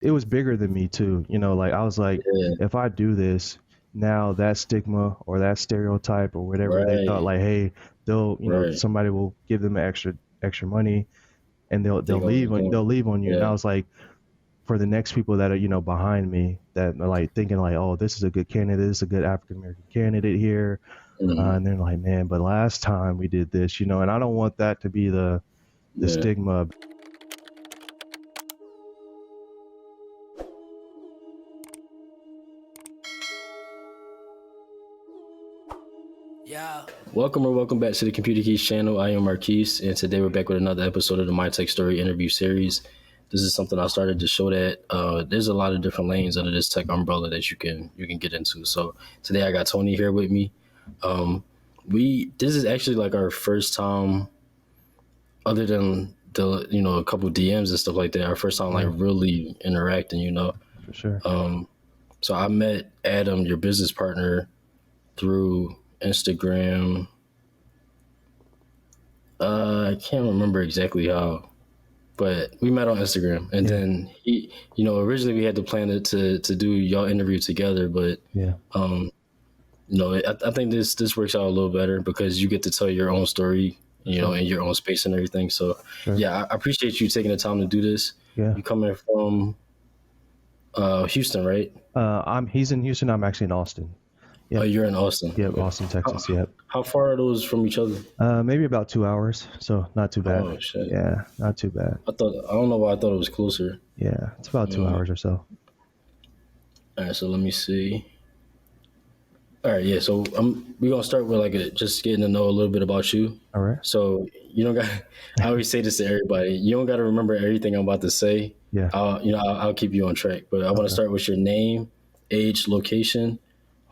it was bigger than me too. Like I was like, Yeah, if I do this now, that stigma or that stereotype or whatever they thought, right, like, hey, they'll, right. somebody will give them extra money and they'll They they'll gonna, leave on gonna they'll leave on you. And I yeah. was like, for the next people that are behind me that are like thinking like, oh, this is a good candidate, this is a good African American candidate here, Mhm. and they're like, man, but last time we did this, and I don't want that to be the Yeah. stigma. Yeah. Welcome or welcome back to the Computer Keys channel. I am Marquise, and today we're back with another episode of the My Tech Story interview series. This is something I started to show that there's a lot of different lanes under this tech umbrella that you can get into. So today I got Tony here with me. We this is actually like our first time, other than the a couple DMs and stuff like that. Our first time like Yeah, really interacting. for sure. So I met Adam, your business partner, through Instagram. I can't remember exactly how, but we met on Instagram, and Yeah, then originally we had to plan it to do y'all interview together, but yeah, um, I think this works out a little better because you get to tell your own story, for sure, in your own space and everything. So sure. yeah, I appreciate you taking the time to do this. Yeah. You coming from Houston, right? He's in Houston. I'm actually in Austin. Oh, Yep. you're in Austin. Yep. Okay. Austin, How, Texas. Yep. how far are those from each other? Maybe about 2 hours. So not too bad. Oh shit. Yeah. Not too bad. I don't know why I thought it was closer. Yeah. It's about two Um, hours or so. all right, so let me see. All right, yeah. So we're gonna start with just getting to know a little bit about you. All right. So you don't got. I always say this to everybody. You don't got to remember everything I'm about to say. Yeah. I'll keep you on track. But I want to Okay. start with your name, age, location,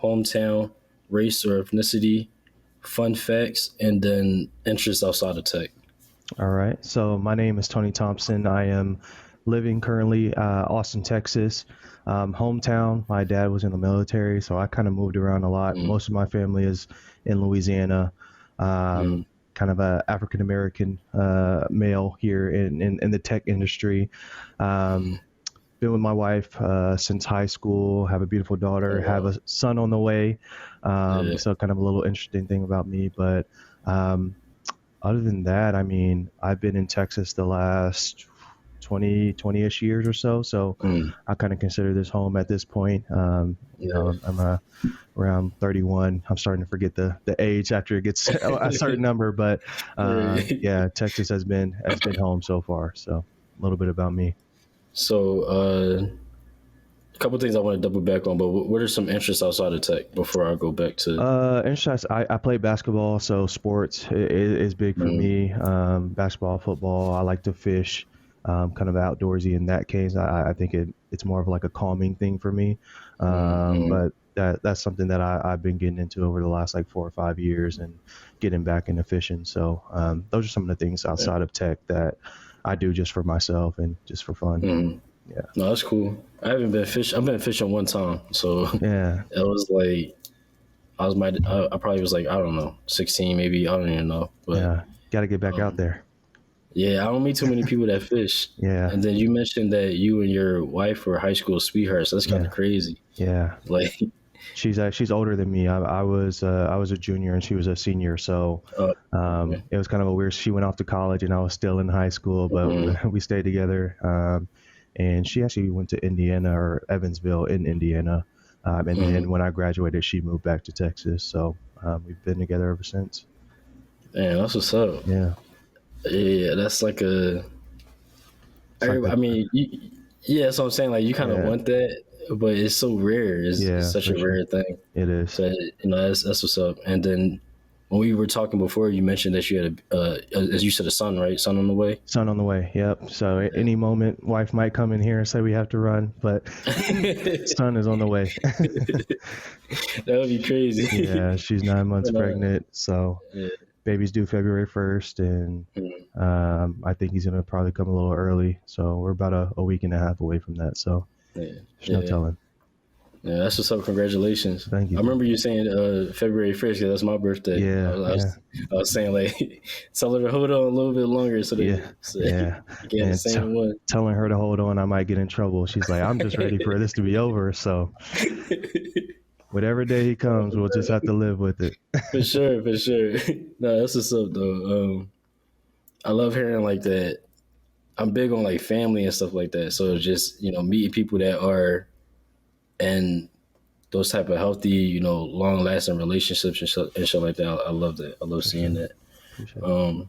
hometown, race or ethnicity, fun facts, and then interests outside of tech. All right. So my name is Tony Thompson. I am living currently Austin, Texas. Hometown. My dad was in the military, so I kind of moved around a lot. Mm, Most of my family is in Louisiana. mm, Kind of a African American male here in the tech industry. Um, been with my wife since high school. Have a beautiful daughter. oh Have wow. a son on the way. Yeah. So kind of a little interesting thing about me, but. Um, Other than that, I mean, I've been in Texas the last 20-ish years or so. So Mm, I kind of consider this home at this point. yeah. I'm around 31. I'm starting to forget the age after it gets a certain number, but Right. yeah, Texas has been home so far. So a little bit about me. So a couple things I want to double back on, but what are some interests outside of tech before I go back to? Interest. I play basketball, so sports is big for Mm, me. Basketball, football. I like to fish, kind of outdoorsy. In that case, I think it's more of like a calming thing for me. mm. But that's something that I've been getting into over the last like 4 or 5 years and getting back into fishing. So those are some of the things Yeah. outside of tech that I do just for myself and just for fun. Mm. Yeah. No, that's cool. I haven't been fish. I've been fishing one time, so Yeah. it was like I probably was like I don't know 16 maybe I don't even know, but Yeah. Got to get back out um, there. yeah, I don't meet too many people that fish. Yeah. And then you mentioned that you and your wife were high school sweethearts. That's kind of Yeah. crazy. Yeah. Like, She's older than me. I was a junior and she was a senior, so uh, okay. it was kind of a weird. She went off to college and I was still in high school, but Mm, we stayed together. And she actually went to Indiana or Evansville in Indiana, and then mm. when I graduated, she moved back to Texas. So we've been together ever since. Man, that's what's up. Yeah, Yeah, that's like a. it's like I a mean, yeah, that's what I'm saying. Like, you kind of yeah, want that, but it's so rare. It's yeah, such for a sure. rare thing. It is. So that's what's up. And then when we were talking before, you mentioned that you had as you said, a son, right? Son on the way. Son on the way. Yep. So at any moment, wife might come in here and say we have to run, but son is on the way. That would be crazy. Yeah, she's 9 months But, pregnant, so yeah, baby's due February 1st, and mm, I think he's gonna probably come a little early. So we're about a week and a half away from that. So yeah, there's no yeah. telling. Yeah, that's what's up. Congratulations. Thank I you. remember you saying February 1st, because that's my birthday. I Yeah, was, I yeah, was, I was saying, like, tell her to hold on a little bit longer yeah, so yeah. you get the And same one. telling her to hold on, I might get in trouble. She's like, I'm just ready for this to be over. So whatever day he comes, we'll just have to live with it. For sure, for sure. No, that's what's up, though. I love hearing like that. I'm big on like family and stuff like that. So just, meeting people that are in those type of healthy, long lasting relationships and shit like that. I love that. I love For seeing sure. that. Appreciate it.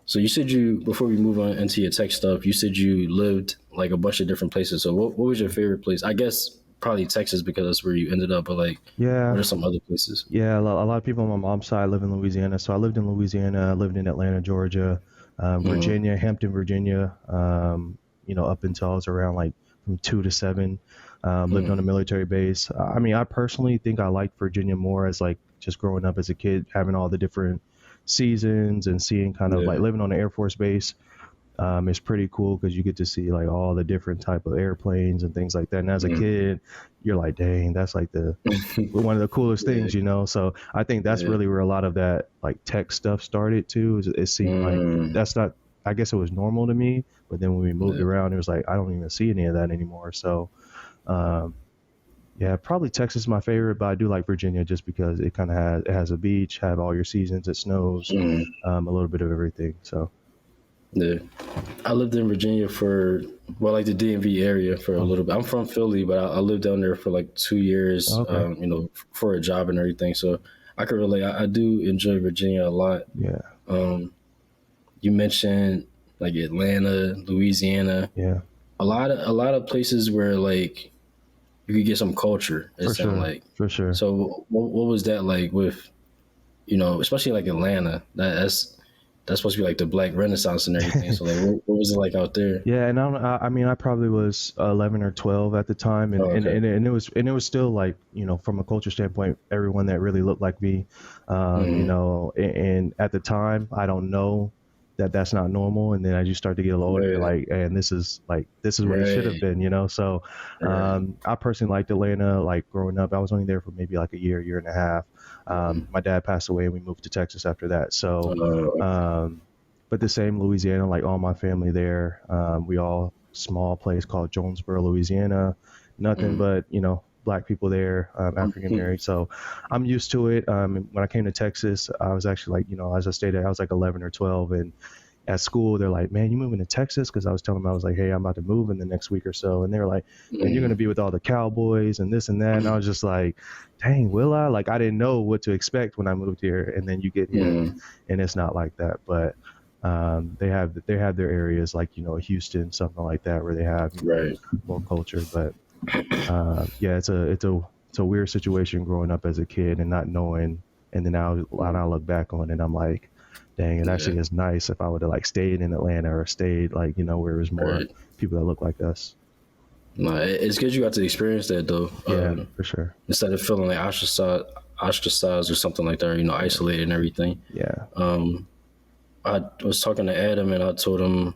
So you said before we move on into your tech stuff, you said you lived like a bunch of different places. So what was your favorite place? I guess probably Texas because that's where you ended up. But like, what are Yeah, some other places? yeah. A lot of people on my mom's side live in Louisiana. So I lived in Louisiana, I lived in Atlanta, Georgia, Mm, Virginia, Hampton, Virginia. Up until I was around like from 2 to 7. Lived on a mm, military base. I mean, I personally think I liked Virginia more as like just growing up as a kid, having all the different seasons and seeing kind of like yeah. living on an Air Force base. It's pretty cool because you get to see like all the different type of airplanes and things like that. And as a Mm, kid, you're like, dang, that's like the one of the coolest yeah. things. So I think that's Yeah. really where a lot of that like tech stuff started too. It seemed like Mm, that's not. I guess it was normal to me, but then when we moved yeah. around, it was like I don't even see any of that anymore. So um, yeah, probably Texas is my favorite, but I do like Virginia just because it has a beach, have all your seasons, it snows, Mm, a little bit of everything. So yeah. I lived in Virginia like the DMV area for a oh, little bit. I'm from Philly, but I lived down there for like 2 years, okay, for a job and everything. So I could relate. I do enjoy Virginia a lot. yeah, Um, you mentioned like Atlanta, Louisiana, yeah, a lot of places where like you could get some culture. It for sounds sure, like. for sure. So what was that like with especially like Atlanta? That's supposed to be like the Black Renaissance and everything. So like, what was it like out there? Yeah, and I mean, I probably was 11 or 12 at the time, and Oh, and, okay. and, and it was still like from a culture standpoint, everyone that really looked like me, Mm, and at the time, I don't know that that's not normal, and then as you start to get a little older, you're right, like, and this is what it should have right, been. So, right. I personally liked Atlanta. Like growing up, I was only there for maybe like a year and a half. Mm. My dad passed away, and we moved to Texas after that. So. Okay. Um, but the same Louisiana, like all my family there, we all small place called Jonesboro, Louisiana. Nothing Mm. but black people there, African Mhm. American. So I'm used to it. When I came to Texas, I was actually like as I stated, I was like 11 or 12, and at school they're like, "Man, you moving to Texas?" Because I was telling them I was like, "Hey, I'm about to move in the next week or so," and they were like, "Man, you're gonna Mm. be with all the cowboys and this and that," and I was just like, "Dang, will I?" Like I didn't know what to expect when I moved here, and then you get here, Mm. and it's not like that, but. They have their areas like Houston, something like that, where they have Right. more culture. But yeah, it's a weird situation growing up as a kid and not knowing. And then when I look back on it, I'm like, dang, it Yeah. actually is nice if I would have like stayed in Atlanta or stayed like where there's more Right. people that look like us. No, it's good you got to experience that though. Yeah, for sure. Instead of feeling like ostracized or something like that, or, isolated and everything. Yeah. Um, I was talking to Adam and I told him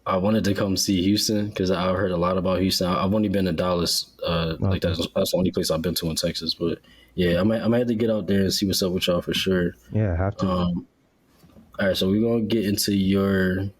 I wanted to come see Houston because I heard a lot about Houston. I've only been to Dallas. Like Okay. that's the only place I've been to in Texas. But yeah, I might have to get out there and see what's up with y'all for sure. Yeah, have to. Um, all right, so we're gonna get into your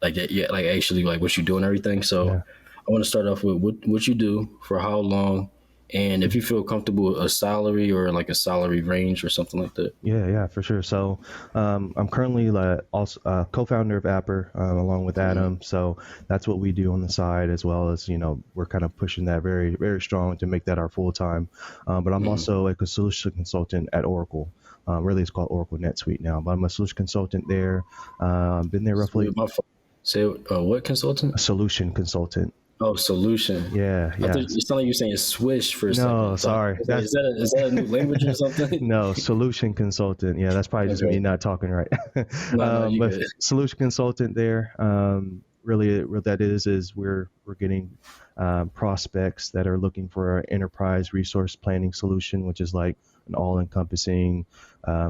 like actually like what you do and everything. So Yeah. I want to start off with what you do for how long, and if you feel comfortable with a salary or like a salary range or something like that. Yeah, for sure. So, I'm currently also co-founder of Apperr, along with Mm, Adam. So that's what we do on the side, as well as we're kind of pushing that very, very strong to make that our full time. But I'm mm. also a solution consultant at Oracle. Really, it's called Oracle NetSuite now, but I'm a solution consultant there. Been there So roughly my say what a consultant? solution consultant. Oh, solution. Yeah, I thought yeah. it sounded like you were saying swish for a No, second. So I sorry. was like, That's is that a new language or something? no, solution consultant. Yeah, that's probably just me Okay. not talking right. No, you But good. solution consultant there. Really, what that is we're getting prospects that are looking for our enterprise resource planning solution, which is like an all-encompassing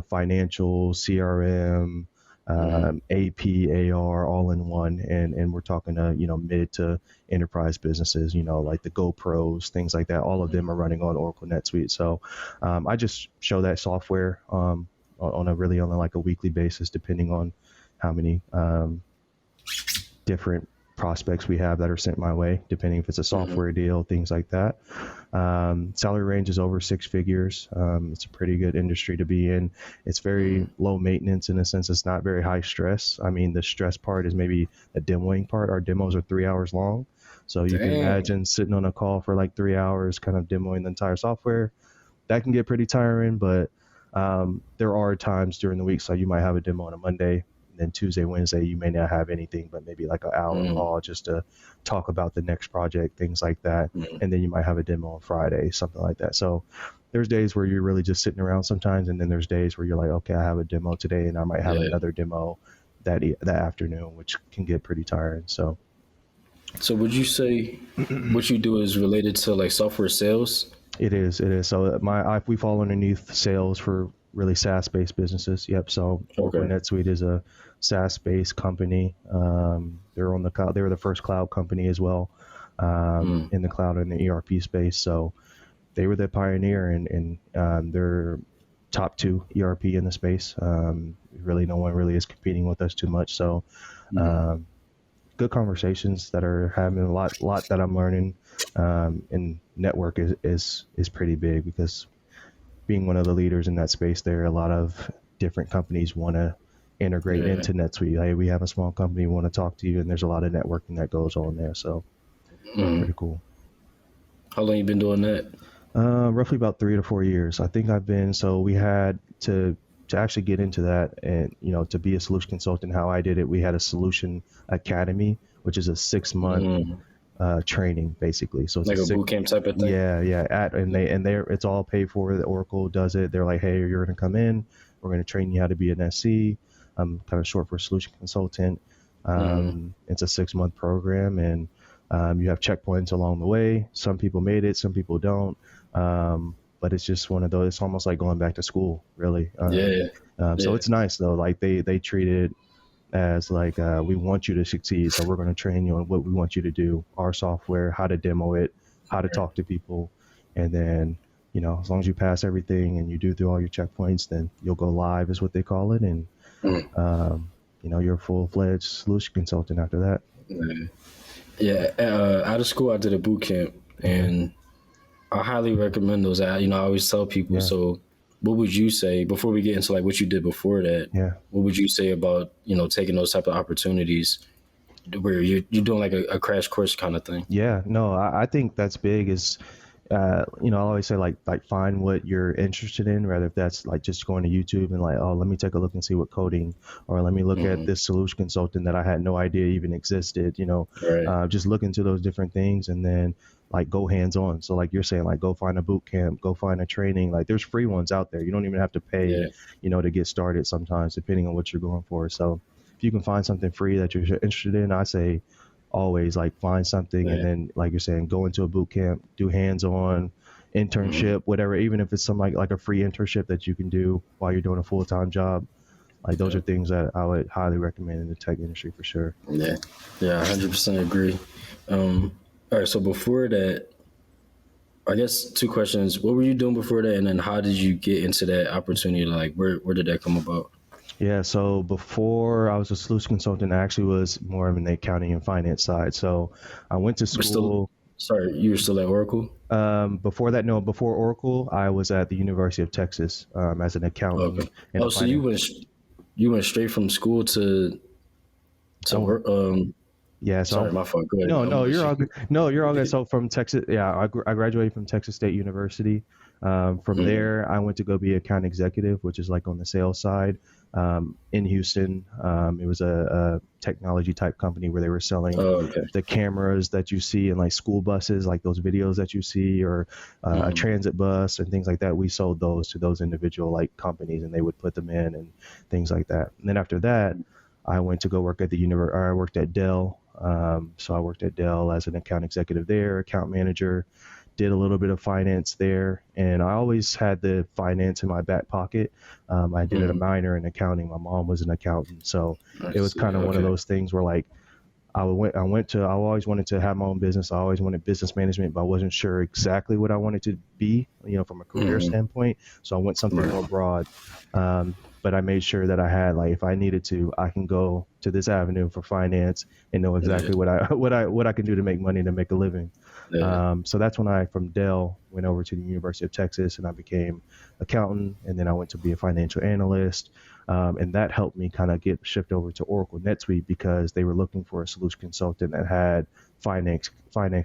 financial CRM, AP, AR, all in one, and we're talking to mid to enterprise businesses, like the GoPros, things like that. All of them are running on Oracle NetSuite. So I just show that software on a really on like a weekly basis, depending on how many different prospects we have that are sent my way, depending if it's a software deal, things like that. Salary range is over 6 figures. It's a pretty good industry to be in. It's very low maintenance in a sense. It's not very high stress. I mean, the stress part is maybe the demoing part. Our demos are 3 hours long. So you can imagine sitting on a call for like 3 hours, kind of demoing the entire software. That can get pretty tiring, but there are times during the week. So you might have a demo on a Monday, then Tuesday, Wednesday, you may not have anything, but maybe like an hour call just to talk about the next project, things like that. And then you might have a demo on Friday, something like that. So there's days where you're really just sitting around sometimes. And then there's days where you're like, okay, I have a demo today and I might have another demo that afternoon, which can get pretty tiring. So would you say what you do is related to like software sales? It is. So we fall underneath sales for really SaaS-based businesses. Yep. So Oracle NetSuite is a SaaS-based company. They're on the cloud. They were the first cloud company as well in the cloud and the ERP space. So they were the pioneer, and they're top 2 ERP in the space. Really, no one really is competing with us too much. So good conversations that are having a lot that I'm learning. And network is pretty big, because being one of the leaders in that space, there are a lot of different companies want to integrate into NetSuite. Hey, we have a small company, we want to talk to you, and there's a lot of networking that goes on there. So pretty cool. How long you been doing that? Roughly about 3 to 4 years. I think we had to actually get into that, and to be a solution consultant, how I did it, we had a solution academy, which is a 6-month training basically. So it's like a boot camp type of thing. Yeah. It's all paid for. The Oracle does it. They're like, hey, you're going to come in. We're going to train you how to be an SC. Kind of short for solution consultant. It's a 6-month program, and you have checkpoints along the way. Some people made it, some people don't. But it's just one of those. It's almost like going back to school, really. So it's nice though. Like they treat it as like, we want you to succeed, so we're going to train you on what we want you to do, our software, how to demo it, how to talk to people, and then as long as you pass everything and you do through all your checkpoints, then you'll go live, is what they call it, and you're a full-fledged solution consultant after that. Out of school I did a boot camp, and I highly recommend those. I always tell people. So what would you say, before we get into like what you did before that, what would you say about, taking those type of opportunities where you're doing like a crash course kind of thing? Yeah, no, I think that's big. Is I always say like find what you're interested in, rather if that's like just going to YouTube and like, oh, let me take a look and see what coding, or let me look at this solution consultant that I had no idea even existed, just look into those different things, and then like go hands on. So like you're saying, like go find a boot camp, go find a training. Like there's free ones out there. You don't even have to pay, to get started sometimes, depending on what you're going for. So if you can find something free that you're interested in, I say always like find something, and then like you're saying, go into a boot camp, do hands-on internship, whatever, even if it's some like a free internship that you can do while you're doing a full-time job. Like those are things that I would highly recommend in the tech industry for sure. Yeah, 100% agree. All right, so before that, I guess 2 questions. What were you doing before that, and then how did you get into that opportunity? Like where did that come about? Yeah, so before I was a solution consultant, I actually was more of in the accounting and finance side. So I went to school. You were still at Oracle? Before that, no, before Oracle, I was at the University of Texas as an accountant. Okay. So you went straight from school to work. Yeah. So sorry, my fault. Go ahead. No, you're all good. No, you're all good. So from Texas, I graduated from Texas State University. From there, I went to go be account executive, which is like on the sales side. In Houston, it was a technology type company where they were selling the cameras that you see in like school buses, like those videos that you see, or a transit bus and things like that. We sold those to those individual like companies, and they would put them in and things like that. And then after that, I went to go work at I worked at Dell. So I worked at Dell as an account executive there, account manager. did a little bit of finance there, and I always had the finance in my back pocket. I did a minor in accounting. My mom was an accountant, so I it was see. kind of one of Okay. those things where like I always wanted to have my own business. I always wanted business management, but I wasn't sure exactly what I wanted to be, from a career Hmm. standpoint. So I went something Right. more broad. But I made sure that I had, like, if I needed to, I can go to this avenue for finance and know Yeah. exactly what I can do to make money, to make a living. Yeah. So that's when I, from Dell, went over to the University of Texas, and I became accountant, and then I went to be a financial analyst. And that helped me kind of get shift over to Oracle NetSuite, because they were looking for a solution consultant that had finance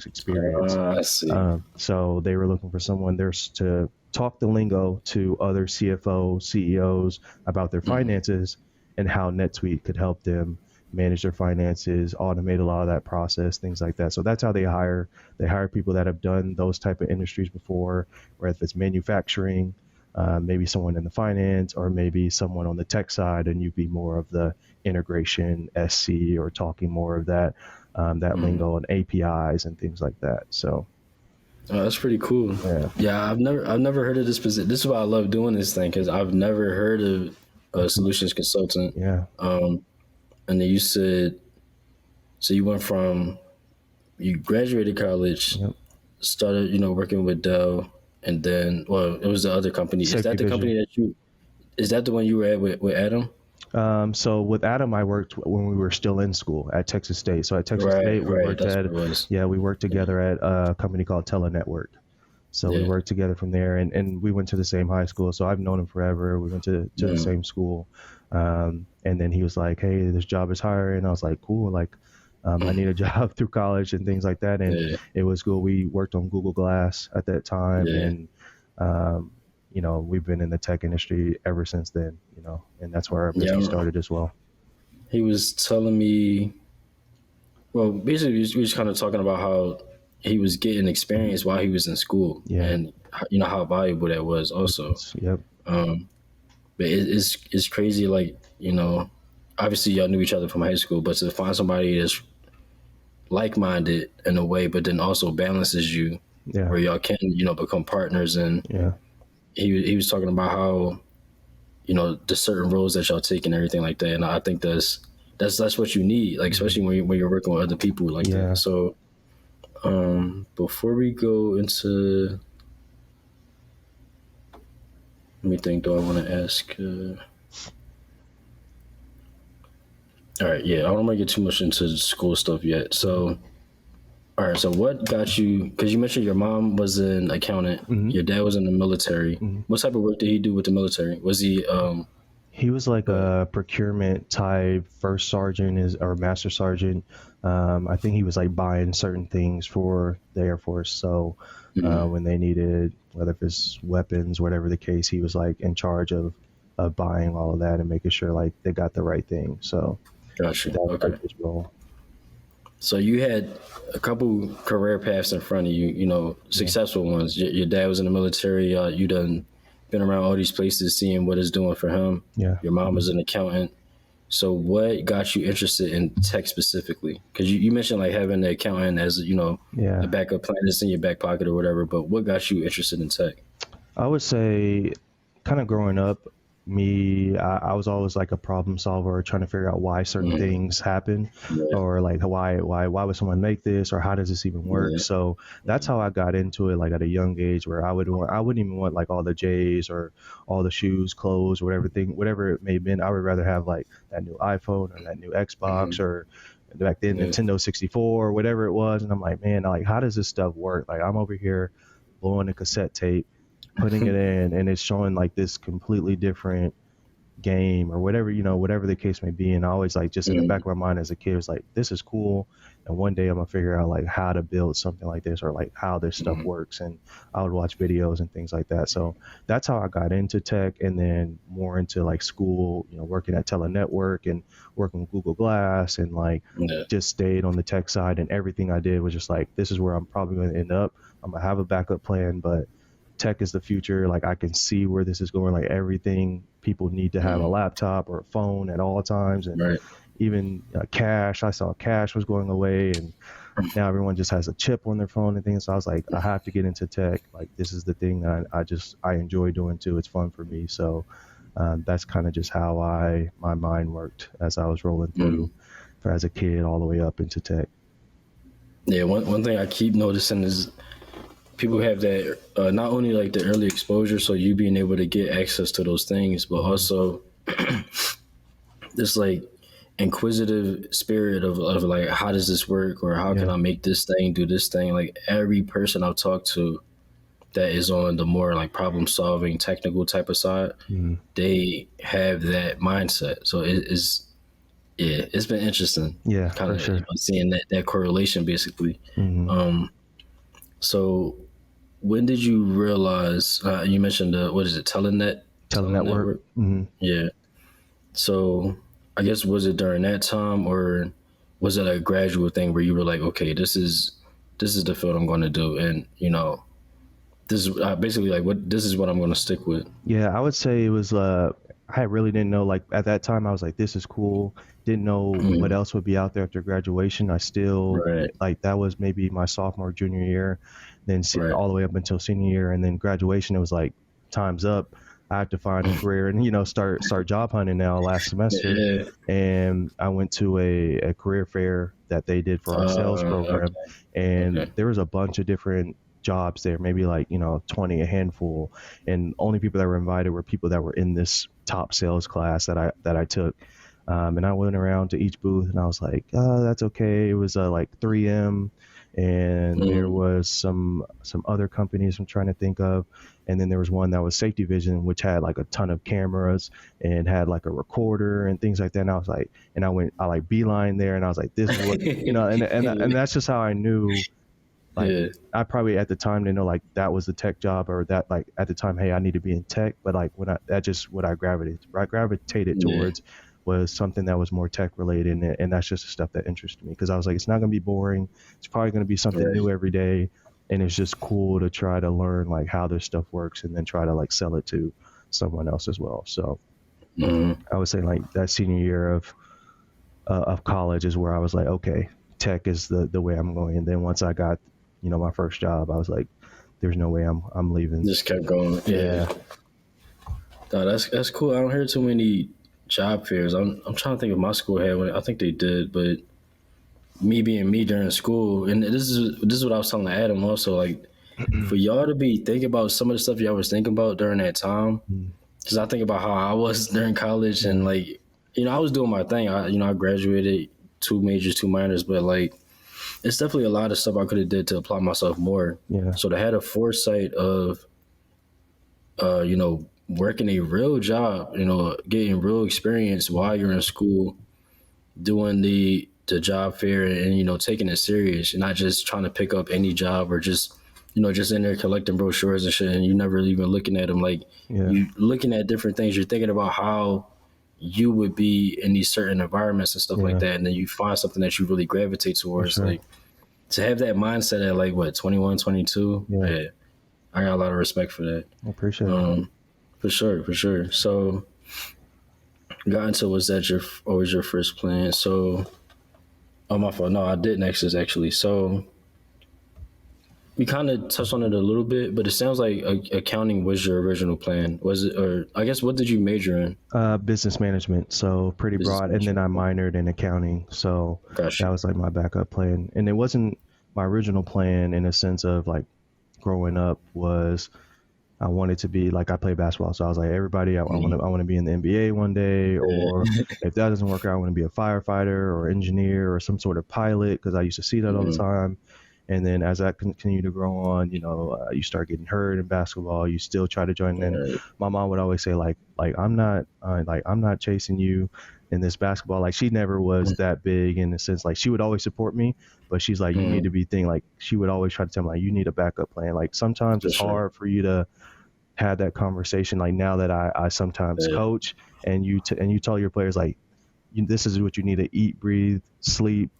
experience. I see. So they were looking for someone there to talk the lingo to other CFOs, CEOs about their Hmm. finances, and how NetSuite could help them manage their finances, automate a lot of that process, things like that. So that's how they hire. They hire people that have done those type of industries before, or if it's manufacturing, maybe someone in the finance, or maybe someone on the tech side, and you'd be more of the integration SC, or talking more of that Hmm. lingo and APIs and things like that. So Oh, that's pretty cool. yeah, Yeah, I've never heard of this position. This is why I love doing this thing, because I've never heard of a solutions consultant. yeah, Um, and then you said, so you went from, you graduated college, yep. started working with Dell, and then, well, it was the other company. Is Safety that the vision. company that you? Is that the one you were at with Adam? So with Adam, I worked when we were still in school at Texas State. So at Texas Right, State, right. That's what it was. we worked together at a company called Telenetwork. So we Yeah. worked together from there, and we went to the same high school. So I've known him forever. We went to the Mm. same school. And then he was like, "Hey, this job is hiring." I was like, "Cool." Like, I need a job through college and things like that. And Yeah, it was cool. We worked on Google Glass at that time, yeah, and um, we've been in the tech industry ever since then. And that's where our business yeah. started as well. He was telling me. Well, basically, we was kind of talking about how he was getting Mhm. experience while he was in school, Yeah. and how valuable that was also. Yep. Um, but it's crazy, like obviously y'all knew each other from high school, but to find somebody that's like minded in a way, but then also balances you, Yeah. where y'all can become partners. And Yeah. he was talking about how the certain roles that y'all take and everything like that. And I think that's what you need, like Mhm. especially when you're working with other people like that. Yeah. So before we go into, let me think. Do I want to ask? All right, yeah, I don't want to get too much into school stuff yet. So, all right, so what got you? Because you mentioned your mom was an accountant, Hmm. your dad was in the military. Hmm. What type of work did he do with the military? Was he? He was like Go ahead. a procurement type first sergeant, or master sergeant. I think he was like buying certain things for the Air Force. So Mhm. when they needed, whether if it's weapons, whatever the case, he was like in charge of buying all of that and making sure like they got the right thing. So Gotcha. that's like Okay. his role. So you had a couple career paths in front of you, Yeah. successful ones. Your dad was in the military. You done been around all these places, seeing what it's doing for him. Yeah. Your mom was an accountant. So what got you interested in tech specifically? Because you mentioned like having the accountant as a Yeah. backup plan that's in your back pocket or whatever. But what got you interested in tech? I would say, kind of growing up, I was always like a problem solver, trying to figure out why certain Mm. things happen, Yeah, or like why would someone make this, or how does this even work? yeah, So that's how I got into it, like at a young age, where I wouldn't even want like all the J's or all the shoes, clothes, whatever it may have been. I would rather have like that new iPhone or that new Xbox, mm, or back then yeah, Nintendo 64 or whatever it was. And I'm like, man, like how does this stuff work? Like I'm over here blowing a cassette tape, putting it in, and it's showing like this completely different game, or whatever, whatever the case may be. And I always, like, just in the back mm, of my mind as a kid, was like, this is cool, and one day I'm gonna figure out like how to build something like this, or like how this stuff mm, works. And I would watch videos and things like that. So that's how I got into tech, and then more into like school, working at Telenetwork and working with Google Glass, and like yeah, just stayed on the tech side, and everything I did was just like, this is where I'm probably going to end up. I'm gonna have a backup plan, but tech is the future. Like I can see where this is going. Like everything, people need to have a mm, laptop or a phone at all times, and right. even cash. I saw cash was going away, and now everyone just has a chip on their phone and things. So I was like, I have to get into tech. Like this is the thing that I enjoy doing too. It's fun for me. So that's kind of just how my mind worked as I was rolling through as a kid all the way up into tech. Yeah, one thing I keep noticing is people have that not only like the early exposure, so you being able to get access to those things, but also this like inquisitive spirit of like, how does this work, or how can I make this thing do this thing? Like every person I've talked to that is on the more like problem solving technical type of side, they have that mindset. So it's been interesting. Yeah, kind of sure. seeing that correlation basically. So when did you realize? You mentioned what is it, Telenet? Telenetwork. Yeah. So I guess, was it during that time, or was it a gradual thing where you were like, okay, this is the field I'm going to do, and this is basically like this is what I'm going to stick with? Yeah, I would say it was. I really didn't know. Like at that time, I was like, this is cool. Didn't know what else would be out there after graduation. I still like that was maybe my sophomore, junior year, then all the way up until senior year, and then graduation. It was like time's up. I have to find a career and start job hunting now last semester. And I went to a career fair that they did for our sales program, and there was a bunch of different jobs there, maybe like 20, a handful, and only people that were invited were people that were in this top sales class that I took. And I went around to each booth and I was like, that's okay. It was like 3M, and there was some other companies I'm trying to think of, and then there was one that was Safety Vision, which had like a ton of cameras and had like a recorder and things like that. And I was like, and I like beeline there, and I was like, this is what and that's just how I knew. Like I probably at the time didn't know like that was the tech job, or that like at the time, hey, I need to be in tech. But like that's just what I gravitated towards was something that was more tech related, and that's just the stuff that interested me, because I was like, it's not going to be boring. It's probably going to be something new every day, and it's just cool to try to learn like how this stuff works, and then try to like sell it to someone else as well. So I would say like that senior year of college is where I was like, okay, tech is the way I'm going. And then once I got my first job, I was like, there's no way I'm leaving. Just kept going. Yeah. No, that's cool. I don't hear too many job fairs. I'm trying to think if my school had one. I think they did, but me being me during school, and this is what I was telling Adam also, like for y'all to be thinking about some of the stuff y'all was thinking about during that time, because I think about how I was during college, and like I was doing my thing. I graduated 2 majors, 2 minors, but like it's definitely a lot of stuff I could have did to apply myself more. Yeah. So to have a foresight of working a real job, getting real experience while you're in school, doing the job fair, and taking it serious, and not just trying to pick up any job, or just just in there collecting brochures and shit, and you never even looking at them. Like you looking at different things, you're thinking about how you would be in these certain environments and stuff like that, and then you find something that you really gravitate towards. Like to have that mindset at like what 21, 22, I got a lot of respect for that. I appreciate it. For sure. So got into, was that always your first plan? So my fault. No, I didn't actually. So we kind of touched on it a little bit, but it sounds like accounting was your original plan. Was it? Or I guess, what did you major in? Business management. So pretty broad. And then I minored in accounting. So that was like my backup plan. And it wasn't my original plan in a sense of like growing up was I wanted to be like, I play basketball. So I was like, everybody, I want to be in the NBA one day, or if that doesn't work out, I want to be a firefighter or engineer or some sort of pilot, because I used to see that all the time. And then as I continue to grow on, you start getting hurt in basketball. You still try to join in. My mom would always say, like I'm not chasing you in this basketball. Like she never was that big in the sense, like she would always support me, but she's like, you need to be thinking, like she would always try to tell me, like, you need a backup plan. Like sometimes it's hard for you to have that conversation. Like now that I sometimes coach, and you tell your players, like, this is what you need to eat, breathe, sleep.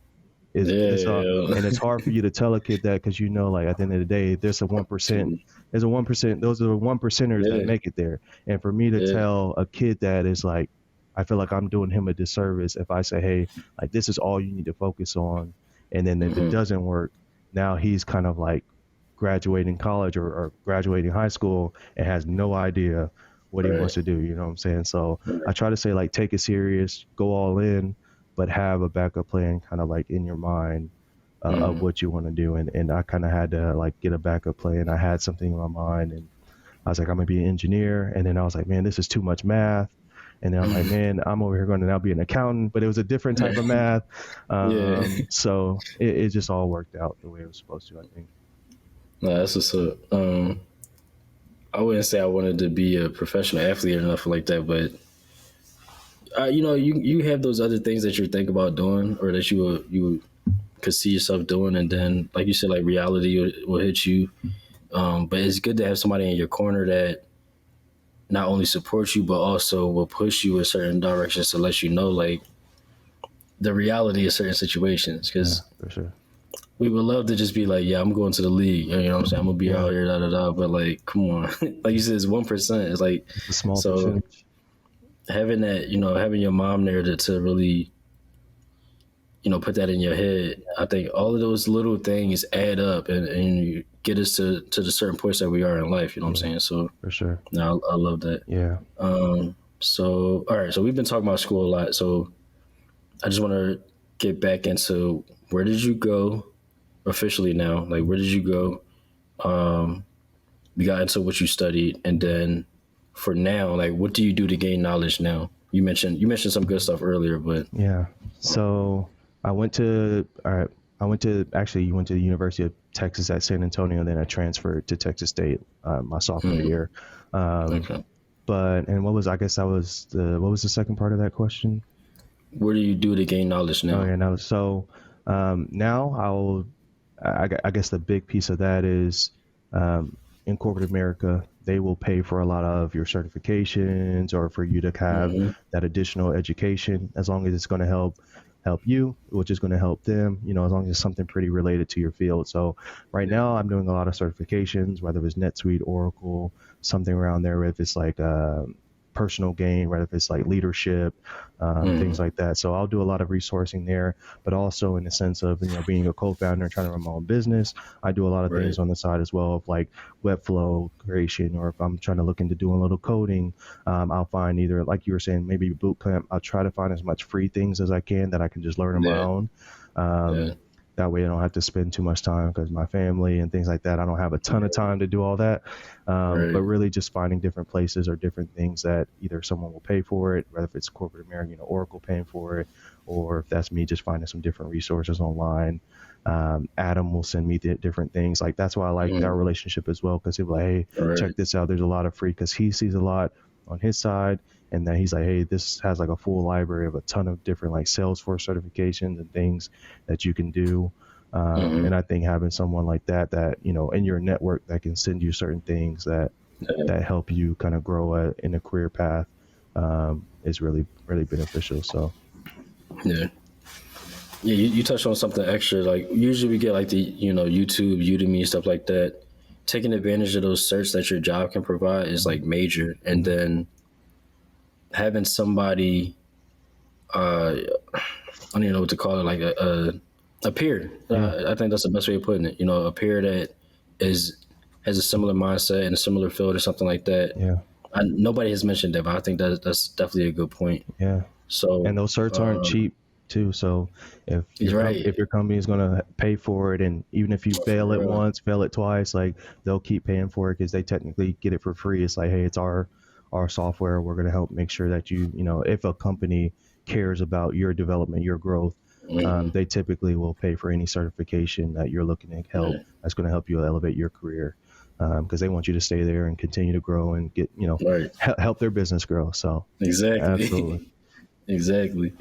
And it's hard for you to tell a kid that, because like at the end of the day, there's a 1%. There's a 1%. Those are the 1%ers that make it there. And for me to tell a kid that, is like, I feel like I'm doing him a disservice if I say, hey, like this is all you need to focus on, And then if it Mm-hmm. doesn't work, now he's kind of like graduating college or graduating high school and has no idea what he Right. wants to do. You know what I'm saying? So I Right. try to say like take it serious, go all in, but have a backup plan kind of like in your mind of Mm-hmm. what you want to do. And I kind of had to like get a backup plan. I had something in my mind, and I was like, I'm gonna be an engineer. And then I was like, man, this is too much math. And then I'm like, man, I'm over here going to now be an accountant, but it was a different type of math. Yeah. So it just all worked out the way it was supposed to, I think. No, that's what's up. I wouldn't say I wanted to be a professional athlete or nothing like that, but you have those other things that you think about doing, or that you could see yourself doing, and then, like you said, like reality will hit you. But it's good to have somebody in your corner that not only supports you but also will push you in certain directions to let you know like the reality of certain situations. Yeah, Because for sure. we would love to just be like, yeah, I'm going to the league. You know what I'm saying? I'm gonna be Yeah, out here, da da da. But like, come on, like you said, it's 1%. It's like, it's a small so percentage. having that, having your mom there to really, put that in your head. I think all of those little things add up and you get us to the certain points that we are in life. You know what I'm Yeah, saying? So for sure. no, I love that. Yeah. So all right, so we've been talking about school a lot. So I just want to get back into where did you go officially now? Like, where did you go? We got into what you studied, and then for now, like, what do you do to gain knowledge now? You mentioned some good stuff earlier, but Yeah. So I went to, all right, I went to, actually, you went to the University of Texas at San Antonio, and then I transferred to Texas State my sophomore year. Um, okay. and what was, I guess that was what was the second part of that question? What do you do to gain knowledge Oh, now? yeah, no. So now I guess the big piece of that is um, in corporate America, they will pay for a lot of your certifications or for you to have Mm-hmm. that additional education as long as it's going to help you, which is going to help them, as long as it's something pretty related to your field. So right now I'm doing a lot of certifications, whether it's NetSuite, Oracle, something around there, if it's like personal gain, right? If it's like leadership, things Mm-hmm. like that. So I'll do a lot of resourcing there, but also in the sense of, being a co-founder and trying to run my own business, I do a lot of Right. things on the side as well of like Webflow creation, or if I'm trying to look into doing a little coding, I'll find either, like you were saying, maybe boot camp. I'll try to find as much free things as I can that I can just learn on my Yeah. own. Um, Yeah. that way I don't have to spend too much time because my family and things like that. I don't have a ton of time to do all that. But Right. really just finding different places or different things that either someone will pay for it, whether if it's corporate America, Oracle paying for it, or if that's me just finding some different resources online. Adam will send me different things. Like that's why I like our Mm-hmm. relationship as well, because he'll be like, hey, Right. check this out. There's a lot of free, because he sees a lot on his side. And then he's like, hey, this has like a full library of a ton of different like Salesforce certifications and things that you can do. Mm-hmm. And I think having someone like that, in your network that can send you certain things that help you kind of grow in a career path is really, really beneficial. So, Yeah. Yeah, you touched on something extra. Like usually we get like the YouTube, Udemy, stuff like that. Taking advantage of those certs that your job can provide is like major, and mhm, then having somebody, I don't even know what to call it, like a peer. yeah, I think that's the best way of putting it. A peer that is has a similar mindset in a similar field or something like that. yeah, Nobody has mentioned that, but I think that's definitely a good point. yeah. And So, those certs aren't cheap too. So he's right if your company is going to pay for it, and even if you for fail it real. once, fail it twice, like they'll keep paying for it because they technically get it for free. It's like, hey, it's our software. We're going to help make sure that if a company cares about your development, your growth, Mm-hmm. they typically will pay for any certification that you're looking to help. Yeah, That's going to help you elevate your career because they want you to stay there and continue to grow and get right. help their business grow. So absolutely. Exactly. Exactly.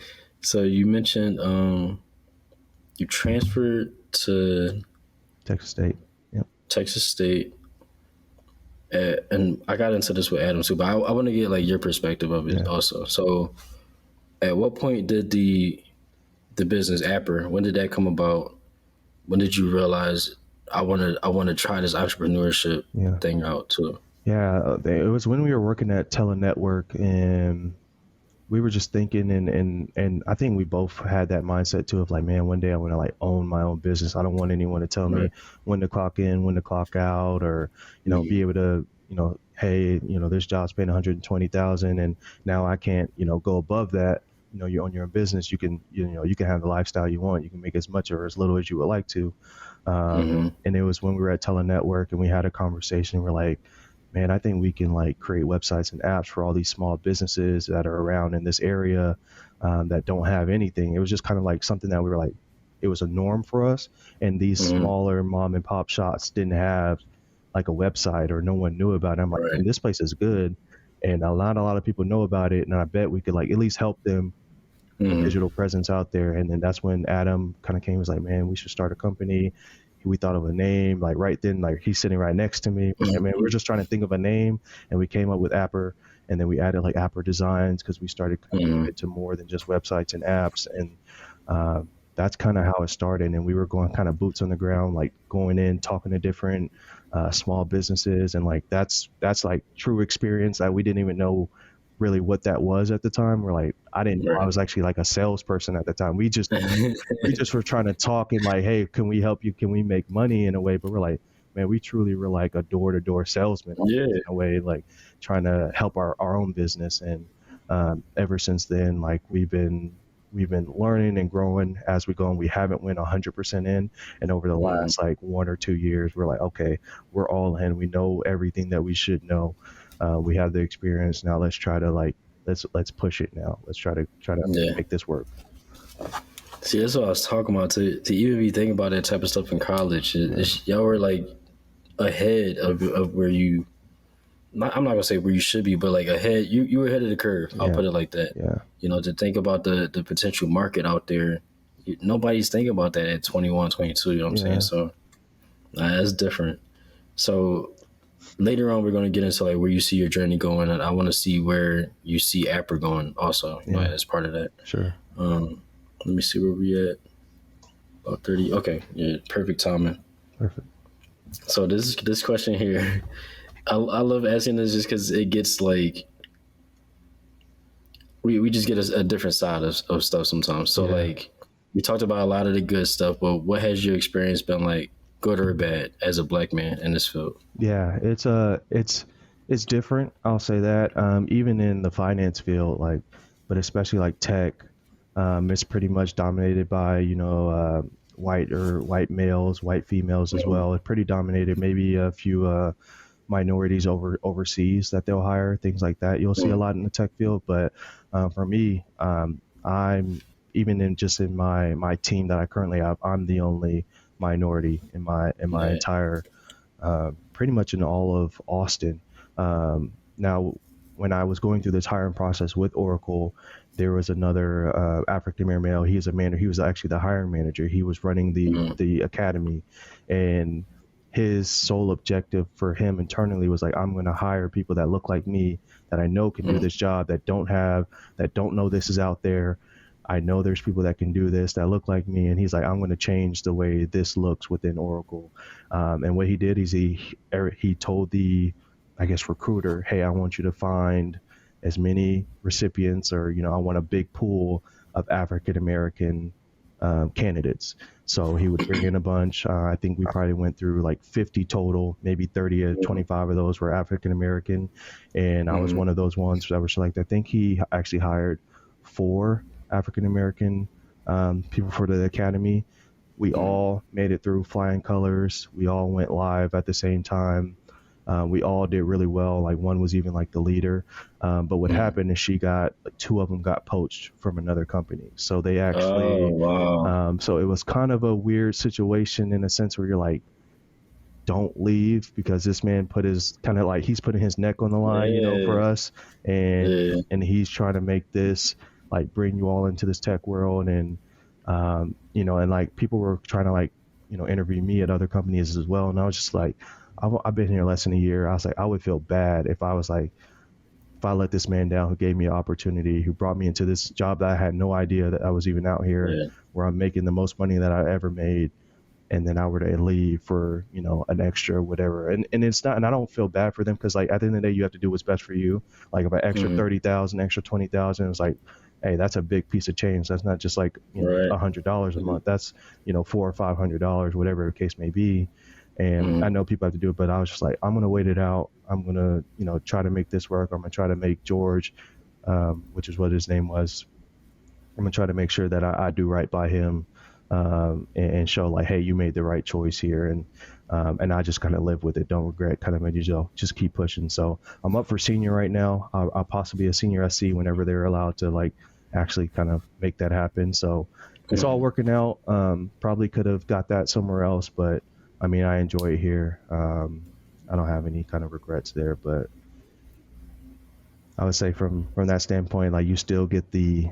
So you mentioned you transferred to Texas State. Yep. Texas State, and I got into this with Adam too, but I want to get like your perspective of it Yeah. also. So, at what point did the business Apperr, when did that come about? When did you realize I want to try this entrepreneurship Yeah. thing out too? Yeah. It was when we were working at Telenetwork, and we were just thinking, and I think we both had that mindset too of like, man, one day I want to like own my own business. I don't want anyone to tell Right. me when to clock in, when to clock out, or be able to, hey, this job's paying 120,000, and now I can't, go above that. You own your own business. You can, you can have the lifestyle you want. You can make as much or as little as you would like to. And it was when we were at Telenetwork and we had a conversation. We're like, man, I think we can like create websites and apps for all these small businesses that are around in this area that don't have anything. It was just kind of like something that we were like, it was a norm for us. And these smaller mom and pop shops didn't have like a website or no one knew about it. I'm like, Right. man, this place is good. And a lot of people know about it. And I bet we could like at least help them digital presence out there. And then that's when Adam kind of came, was like, man, we should start a company. We thought of a name, like right then, like he's sitting right next to me. Like, man, we're just trying to think of a name, and we came up with Apperr, and then we added like Apperr Designs because we started committing it to more than just websites and apps, and that's kind of how it started. And we were going kind of boots on the ground, like going in, talking to different small businesses, and like that's like true experience that we didn't even know really what that was at the time. We're like, I didn't know I was actually like a salesperson at the time. We just were trying to talk and like, hey, can we help you? Can we make money in a way? But we're like, man, we truly were like a door-to-door salesman in a way, like trying to help our own business. And ever since then, like we've been learning and growing as we go, and we haven't went 100% in. And over the last like 1 or 2 years, we're like, okay, we're all in. We know everything that we should know. We have the experience now. Let's try to like let's push it now. Let's try to make this work. See, that's what I was talking about. To even be thinking about that type of stuff in college, y'all were like ahead of where you. I'm not gonna say where you should be, but like ahead. You were ahead of the curve. I'll put it like that. Yeah. To think about the potential market out there. Nobody's thinking about that at 21, 22. You know what I'm saying? So that's different. So later on, we're going to get into like where you see your journey going, and I want to see where you see Apperr going also as part of that. Sure. Let me see where we at. About 30. Okay. Yeah. Perfect timing. Perfect. So this question here, I love asking this just because it gets like, we just get a different side of stuff sometimes. So like we talked about a lot of the good stuff, but what has your experience been like, good or bad, as a Black man in this field? Yeah, it's different. I'll say that. Even in the finance field, like, but especially like tech, it's pretty much dominated by white males, white females as well. It's pretty dominated. Maybe a few minorities overseas that they'll hire, things like that. You'll see a lot in the tech field. But for me, I'm even in my team that I currently have, I'm the only minority in my entire pretty much in all of Austin. Now, when I was going through this hiring process with Oracle, there was another African American male. He was actually the hiring manager. He was running the academy, and his sole objective for him internally was like, I'm going to hire people that look like me, that I know can do this job, that don't know this is out there. I know there's people that can do this that look like me. And he's like, I'm going to change the way this looks within Oracle. And what he did is he told the, I guess, recruiter, hey, I want you to find as many recipients, or, I want a big pool of African-American candidates. So he would bring in a bunch. I think we probably went through like 50 total, maybe 30 or 25 of those were African-American. And I was one of those ones that were selected. I think he actually hired 4 African-American people for the academy. We all made it through flying colors. We all went live at the same time. We all did really well. Like one was even like the leader. But what happened is 2 of them got poached from another company. So they actually, so it was kind of a weird situation in a sense where you're like, don't leave, because this man he's putting his neck on the line, for us. And he's trying to make this, like, bring you all into this tech world. And, and like people were trying to like, interview me at other companies as well. And I was just like, I've been here less than a year. I was like, I would feel bad if I let this man down who gave me an opportunity, who brought me into this job that I had no idea that I was even out here, where I'm making the most money that I ever made. and then I were to leave for, an extra whatever. And it's not, and I don't feel bad for them, because like at the end of the day, you have to do what's best for you. Like if an extra 30,000, extra 20,000, it's like, hey, that's a big piece of change. That's not just like, Right. $100 a month. That's, $400 or $500, whatever the case may be. And I know people have to do it, but I was just like, I'm gonna wait it out. I'm gonna, try to make this work. I'm gonna try to make George, which is what his name was. I'm gonna try to make sure that I do right by him, and show like, hey, you made the right choice here, and I just kind of live with it, don't regret, kind of made you just keep pushing. So I'm up for senior right now. I'll possibly be a senior SC whenever they're allowed to like actually kind of make that happen. So it's all working out. Probably could have got that somewhere else, but I mean, I enjoy it here. I don't have any kind of regrets there, but I would say from that standpoint, like you still get the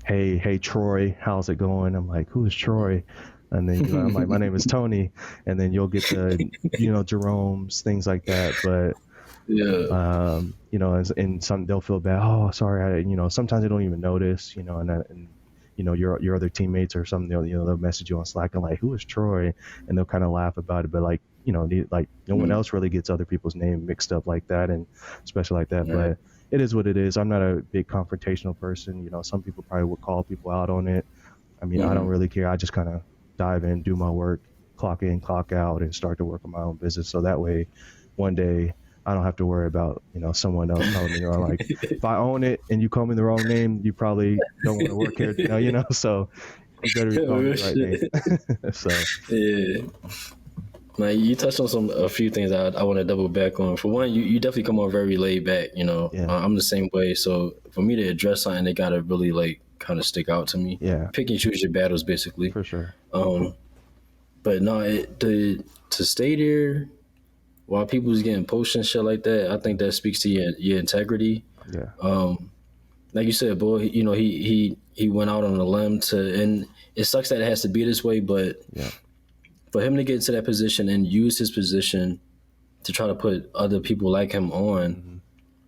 hey Troy, how's it going? I'm like, who is Troy? And then I'm like, my name is Tony. And then you'll get the Jerome's, things like that. But and some, they'll feel bad, oh sorry, sometimes they don't even notice, and your other teammates or something, they'll message you on Slack and like, who is Troy? And they'll kind of laugh about it, but like, like no one else really gets other people's name mixed up like that, and especially like that. But it is what it is. I'm not a big confrontational person. Some people probably would call people out on it. I mean, I don't really care. I just kind of dive in, do my work, clock in, clock out, and start to work on my own business. So that way, one day, I don't have to worry about, someone else calling me wrong. Like, if I own it and you call me the wrong name, you probably don't want to work here, so you better be calling me the right name. So, yeah. Now, you touched on a few things I want to double back on. For one, you definitely come on very laid back, I'm the same way. So for me to address something, they got to really like kind of stick out to me. Yeah. Pick and choose your battles, basically. For sure. But no, to stay there while people was getting poached and shit like that, I think that speaks to your integrity. Yeah. Like you said, boy, he went out on a limb and it sucks that it has to be this way, but yeah. For him to get into that position and use his position to try to put other people like him on,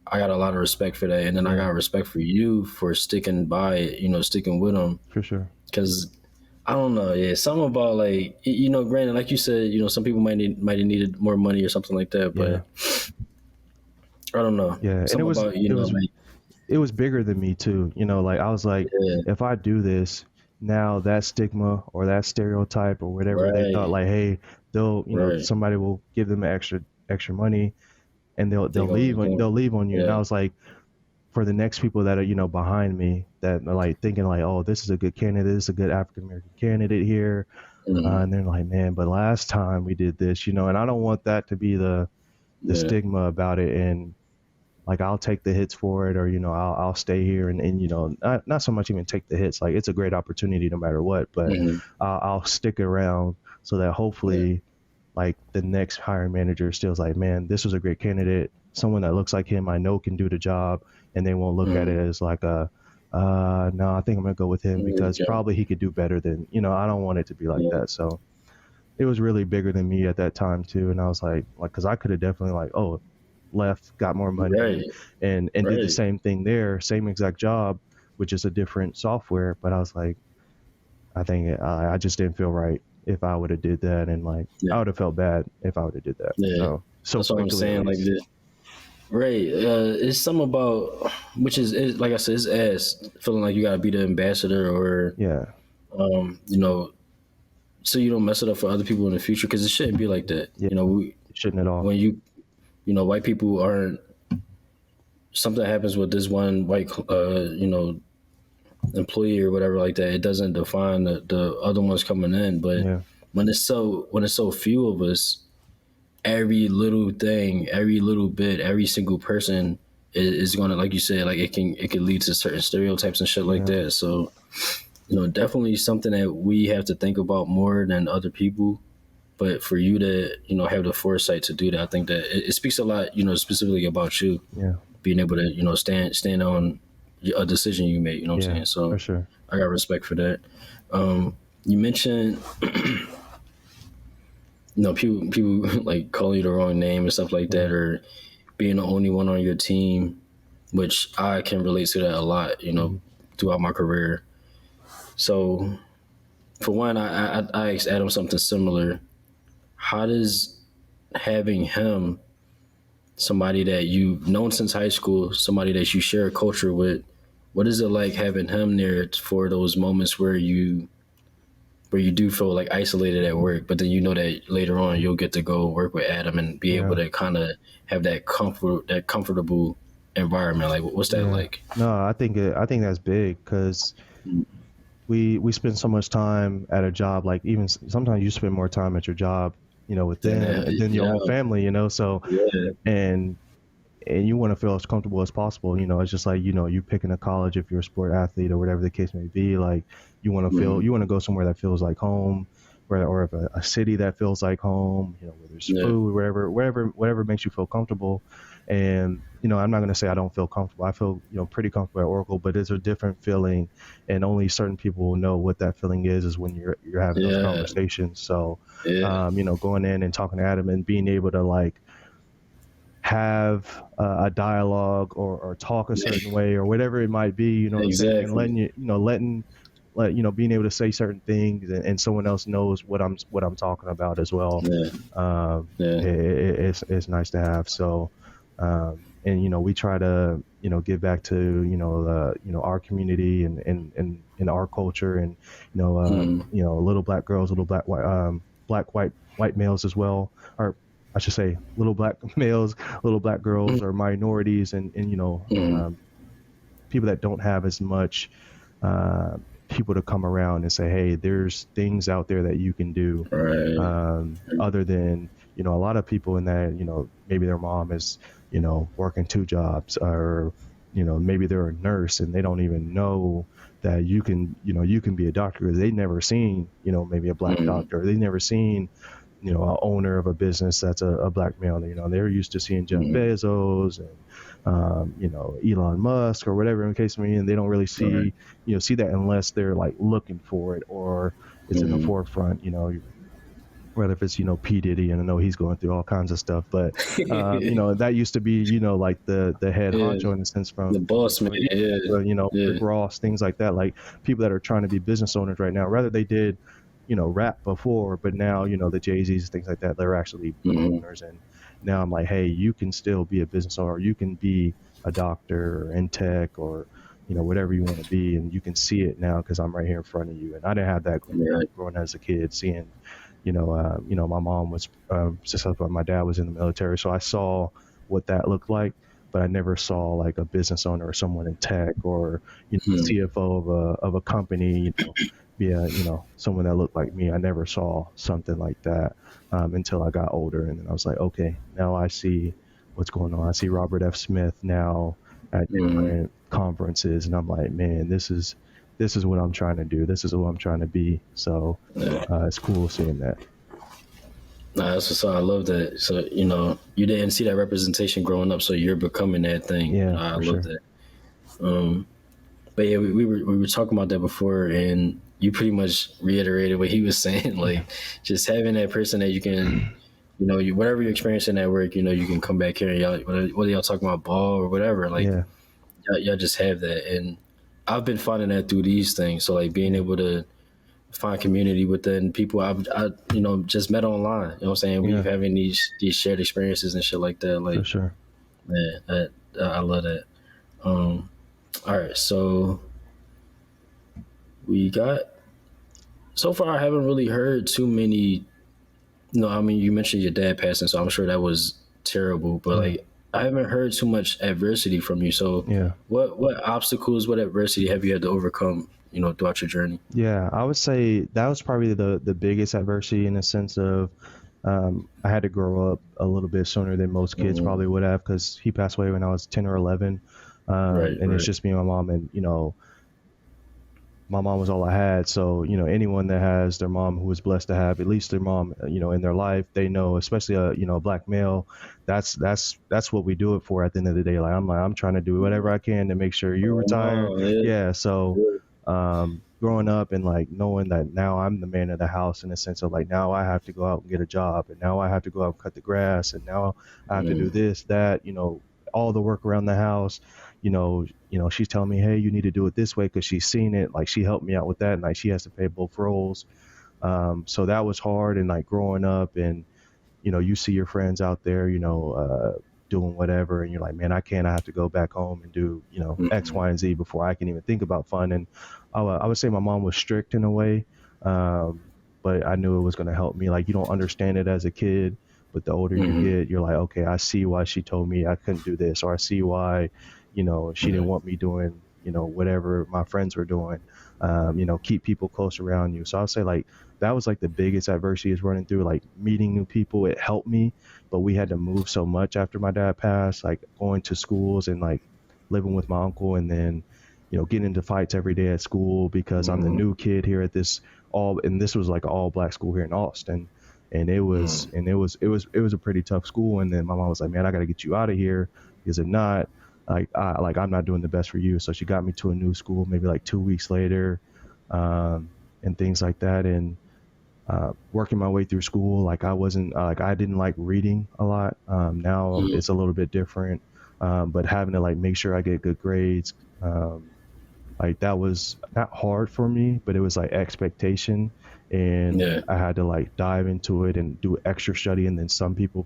I got a lot of respect for that. And then I got respect for you for sticking by it, sticking with him. For sure. Because I don't know, something about like, granted, like you said, some people might have needed more money or something like that, but I don't know. Yeah, something and it was bigger than me too. Like I was like, if I do this, now that stigma or that stereotype or whatever they thought, like, hey, they'll somebody will give them extra money, and they'll leave on you. And I was like, for the next people that are behind me, that are like thinking like, oh, this is a good candidate, this is a good African American candidate here, and they're like, man, but last time we did this, and I don't want that to be the stigma about it. And like, I'll take the hits for it, or I'll stay here and not so much even take the hits. Like, it's a great opportunity no matter what, but I'll stick around so that hopefully like the next hiring manager still is like, man, this was a great candidate, someone that looks like him, I know can do the job, and they won't look at it as like no, I think I'm gonna go with him because probably he could do better than, I don't want it to be like that. So it was really bigger than me at that time too, and I was like, because I could have definitely like, left, got more money, and did the same thing there, same exact job, which is a different software. But I was like, I think I just didn't feel right if I would have did that, and like I would have felt bad if I would have did that. So that's what I'm saying. Like this, it's something about which is like I said, it's ass feeling like you gotta be the ambassador or so you don't mess it up for other people in the future, because it shouldn't be like that. It shouldn't at all. When white people aren't. Something happens with this one white, employee or whatever like that. It doesn't define the other ones coming in. But when it's so few of us, every little thing, every little bit, every single person is going to, like you said, like it can lead to certain stereotypes and shit like that. So, definitely something that we have to think about more than other people. But for you to, have the foresight to do that, I think that it speaks a lot, specifically about you. Yeah. Being able to, stand on a decision you made, what I'm saying? So for sure. I got respect for that. You mentioned, people like calling you the wrong name and stuff like that, or being the only one on your team, which I can relate to that a lot, throughout my career. So for one, I asked Adam something similar. How does having him, somebody that you've known since high school, somebody that you share a culture with, what is it like having him there for those moments where you do feel like isolated at work, but then you know that later on you'll get to go work with Adam and be able Yeah. to kind of have that comfortable environment. Like, what's that Yeah. like? No, I think that's big because we spend so much time at a job. Like even sometimes you spend more time at your job, with Then them than your yeah, own family. So yeah, and and you want to feel as comfortable as possible. It's just like you picking a college if you're a sport athlete or whatever the case may be. Like you want to go somewhere that feels like home, or if a city that feels like home. Where there's yeah, food, whatever makes you feel comfortable. And I'm not going to say I don't feel comfortable. I feel pretty comfortable at Oracle, but it's a different feeling, and only certain people will know what that feeling is when you're having those yeah, conversations. So, yeah, going in and talking to Adam and being able to like have a dialogue or talk a certain way or whatever it might be, what I'm saying, and exactly. being able to say certain things, and someone else knows what I'm talking about as well. Yeah, yeah, It's nice to have. So, and we try to give back to our community and our culture, and little black girls, little black white males as well, or I should say little black males, little black girls, or minorities, and people that don't have as much uh, people to come around and say, hey, there's things out there that you can do, right, other than a lot of people in that maybe their mom is working two jobs, or maybe they're a nurse and they don't even know that you can be a doctor because they've never seen maybe a black doctor. They've never seen a owner of a business that's a black male. They're used to seeing Jeff Bezos and Elon Musk or whatever the case may be, and they don't really right, see that unless they're like looking for it, or it's in the forefront. Whether if it's P Diddy, and I know he's going through all kinds of stuff, but that used to be like the head yeah, honcho in a sense the boss man, yeah, Rick yeah, Ross, things like that, like people that are trying to be business owners right now. Rather they did rap before, but now the Jay-Z's, things like that, they're actually owners. And now I'm like, hey, you can still be a business owner. You can be a doctor or in tech, or whatever you want to be, and you can see it now because I'm right here in front of you. And I didn't have that yeah, growing as a kid, seeing my mom was successful, my dad was in the military, so I saw what that looked like, but I never saw like a business owner or someone in tech, or CFO of a company, be a someone that looked like me. I never saw something like that until I got older, and then I was like, okay, now I see what's going on. I see Robert F. Smith now at different conferences, and I'm like, man, this is what I'm trying to do. This is what I'm trying to be. So yeah. it's cool seeing that. Nah, that's what's up. I love that. So you didn't see that representation growing up, so you're becoming that thing. Yeah, I for love sure. that. But yeah, we were talking about that before, and you pretty much reiterated what he was saying. Like, just having that person that you can, whatever you're experiencing at work, you can come back here and y'all, whether y'all talking about ball or whatever, like Yeah, y'all just have that. And I've been finding that through these things. So like being yeah, able to find community within people I just met online. You know what I'm saying? We yeah, having these shared experiences and shit like that. for Like, sure. man, I love that. Um, all right, so we got so far. I haven't really heard too many. No, I mean you mentioned your dad passing, so I'm sure that was terrible. But Yeah, like, I haven't heard too much adversity from you. So, yeah, what obstacles, what adversity have you had to overcome? Throughout your journey. yeah. I would say that was probably the biggest adversity, in the sense of I had to grow up a little bit sooner than most kids Mm, probably would have, because he passed away when I was 10 or 11. right, And it's right. just me and my mom, and my mom was all I had. So, anyone that has their mom, who is blessed to have at least their mom, in their life, they know, especially a black male, that's what we do it for at the end of the day. Like, I'm trying to do whatever I can to make sure you Oh, retire. no, yeah, Yeah. So, yeah. growing up and like knowing that now I'm the man of the house, in the sense of like, now I have to go out and get a job, and now I have to go out and cut the grass, and now I have to do Mm, this, that, all the work around the house, she's telling me, hey, you need to do it this way because she's seen it. Like she helped me out with that, and like she has to pay both roles. So that was hard, and like growing up, and you see your friends out there, doing whatever, and you're like, man, I can't. I have to go back home and do, X, Mm-hmm. Y, and Z before I can even think about fun. And I would say my mom was strict in a way, um, but I knew it was going to help me. Like you don't understand it as a kid, but the older you Mm-hmm. get, you're like, okay, I see why she told me I couldn't do this, or I see why, she didn't want me doing, whatever my friends were doing. Keep people close around you. So I'll say like that was like the biggest adversity is running through, like meeting new people. It helped me, but we had to move so much after my dad passed, like going to schools and like living with my uncle, and then getting into fights every day at school because I'm the Mm-hmm. new kid here at this and this was like an all black school here in Austin. And it was a pretty tough school. And then my mom was like, man, I got to get you out of here because if not, I'm not doing the best for you. So she got me to a new school maybe like 2 weeks later, and things like that. And working my way through school, like I wasn't like I didn't like reading a lot. Now Mm-hmm. it's a little bit different, but having to like make sure I get good grades, like that was not hard for me, but it was like expectation, and Yeah. I had to like dive into it and do extra study. And then some people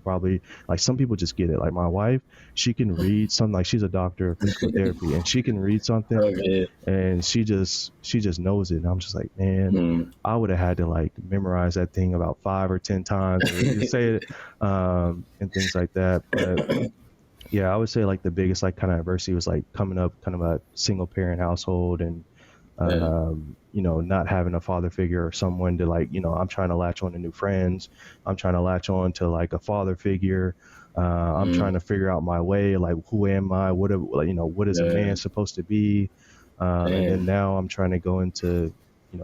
just get it. Like my wife, she can read something, like she's a doctor of physical therapy, and she can read something Okay. and she just knows it. And I'm just like, man, Mm. I would have had to like memorize that thing about 5 or 10 times or just say it, and things like that. But yeah, I would say like the biggest like kind of adversity was like coming up kind of a single parent household, and Yeah. not having a father figure or someone to like, I'm trying to latch on to new friends. I'm trying to latch on to like a father figure. I'm trying Mm. to figure out my way, like who am I? What is a Yeah. man supposed to be? And then Damn. now I'm trying to go into,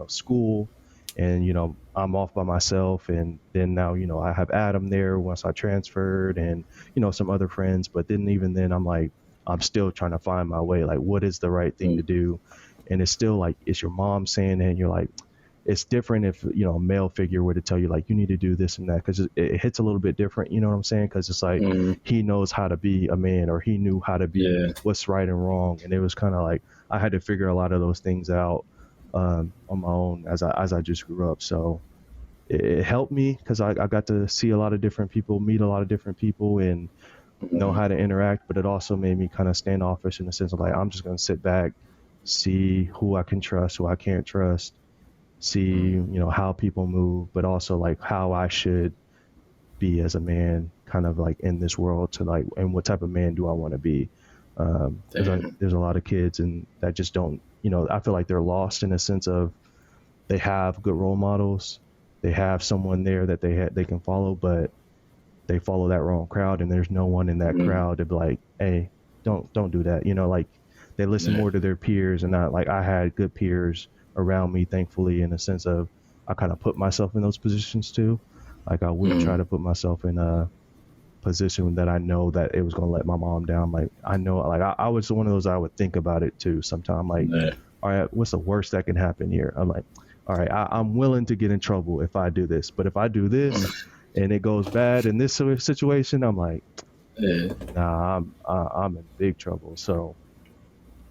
school, and I'm off by myself. And then now, I have Adam there once I transferred, and some other friends. But then even then, I'm like, I'm still trying to find my way. Like, what is the right thing to Mm. do? And it's still like it's your mom saying it, and you're like, it's different if a male figure were to tell you like you need to do this and that, because it hits a little bit different, you know what I'm saying? Because it's like Mm. he knows how to be a man, or he knew how to be Yeah. what's right and wrong. And it was kind of like I had to figure a lot of those things out, on my own as I just grew up. So it helped me because I got to see a lot of different people, meet a lot of different people, and know Mm. how to interact. But it also made me kind of standoffish in the sense of like I'm just going to sit back, see who I can trust, who I can't trust, see Mm. how people move, but also like how I should be as a man, kind of like in this world, to like, and what type of man do I want to be? Because Damn. there's a lot of kids and that just don't, I feel like they're lost in a sense of they have good role models, they have someone there that they can follow, but they follow that wrong crowd, and there's no one in that Mm. crowd to be like, hey, don't do that. Like they listen Yeah. more to their peers, and not like I had good peers around me, thankfully, in a sense of I kind of put myself in those positions too. Like I wouldn't try Mm. to put myself in a position that I know that it was going to let my mom down. Like I know, like I was one of those, I would think about it too sometime. Like, Yeah. all right, what's the worst that can happen here? I'm like, all right, I'm willing to get in trouble if I do this, but if I do this and it goes bad in this situation, I'm like, Yeah. nah, I'm in big trouble. So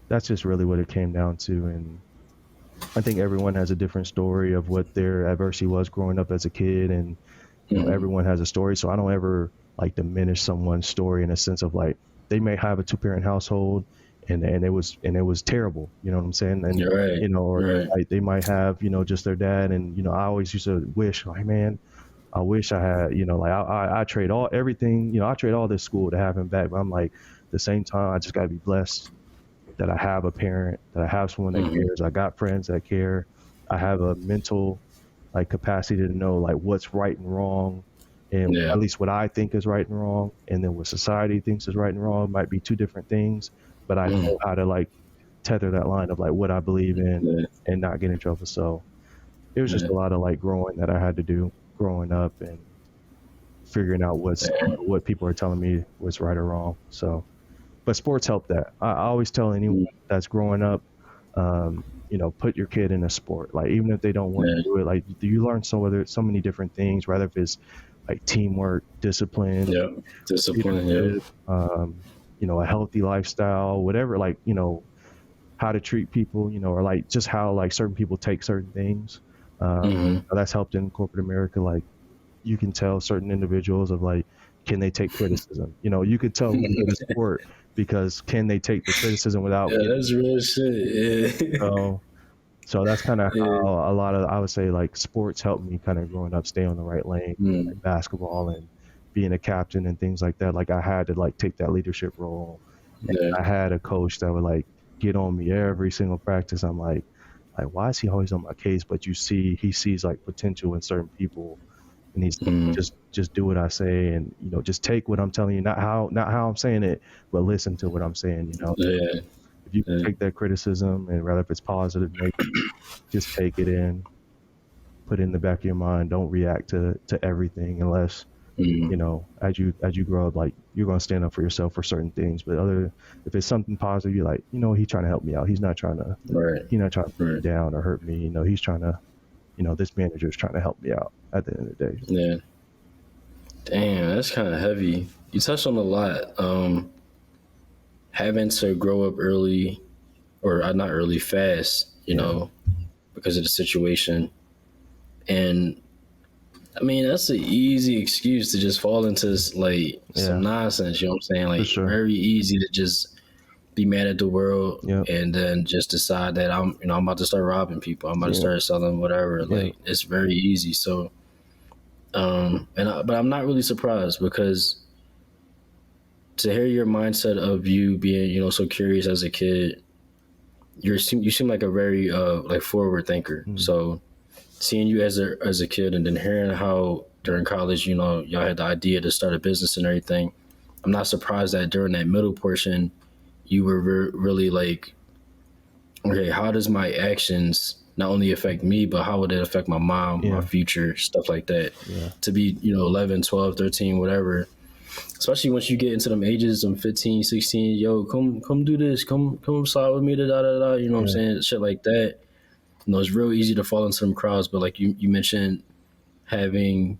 that's just really what it came down to. And I think everyone has a different story of what their adversity was growing up as a kid, and Mm. everyone has a story. So I don't ever like diminish someone's story in a sense of like they may have a two-parent household, and it was terrible. You know what I'm saying? And You're right. or You're right. like they might have just their dad, and I always used to wish like, man, I wish I had, like I trade all everything, I trade all this school to have him back. But I'm like, at the same time, I just gotta be blessed that I have a parent, that I have someone that Mm. cares. I got friends that care. I have a mental like capacity to know like what's right and wrong, and Yeah. at least what I think is right and wrong, and then what society thinks is right and wrong might be two different things. But I Mm. know how to like tether that line of like what I believe in Yeah. and not get in trouble. So it was just Yeah. a lot of like growing that I had to do growing up, and figuring out Damn. what people are telling me was right or wrong. So, but sports help that. I always tell anyone Mm. that's growing up, put your kid in a sport. Like even if they don't want to Yeah. do it, like you learn so many different things. Rather if it's like teamwork, discipline, Yeah. Discipline. Yeah. leadership. a healthy lifestyle, whatever, like, how to treat people, or like just how like certain people take certain things. Mm-hmm. That's helped in corporate America. Like you can tell certain individuals of like, can they take criticism? You could tell who's good at sport because can they take the criticism without Yeah, getting, that's real shit. Yeah. so, so that's kind of Yeah. how a lot of, I would say, like sports helped me kind of growing up, stay on the right lane, like Mm. basketball and being a captain and things like that. Like I had to like take that leadership role. And Yeah. I had a coach that would like get on me every single practice. I'm like, why is he always on my case? But he sees like potential in certain people, and he's Mm. just do what I say, and just take what I'm telling you, not how I'm saying it, but listen to what I'm saying. Yeah. If you Yeah. take that criticism, and rather if it's positive, just take it in, put it in the back of your mind. Don't react to everything unless Mm. as you grow up, like you're gonna stand up for yourself for certain things. But if it's something positive, you're like, he's trying to help me out. Right. He's not trying to put me Right. down or hurt me. He's trying to, this manager is trying to help me out at the end of the day. Yeah. Damn, that's kind of heavy. You touched on a lot. Having to grow up early, or not early, fast, Yeah. because of the situation. And I mean, that's an easy excuse to just fall into like some Yeah, nonsense. You know what I'm saying? for Like sure. very easy to just be mad at the world Yep. and then just decide that I'm about to start robbing people. I'm about to Yeah. start selling whatever. Yeah. Like it's very easy. So, but I'm not really surprised because to hear your mindset of you being, so curious as a kid, you seem like a very like forward thinker. Mm. So seeing you as a kid and then hearing how during college, y'all had the idea to start a business and everything, I'm not surprised that during that middle portion, you were really like, okay, how does my actions not only affect me, but how would it affect my mom, my Yeah. future, stuff like that. Yeah. To be, 11, 12, 13, whatever. Especially once you get into them ages, 15, 16, yo, come do this, come slide with me, da da da da. You know what I'm Yeah. saying? Shit like that. It's real easy to fall into some crowds, but like you mentioned, having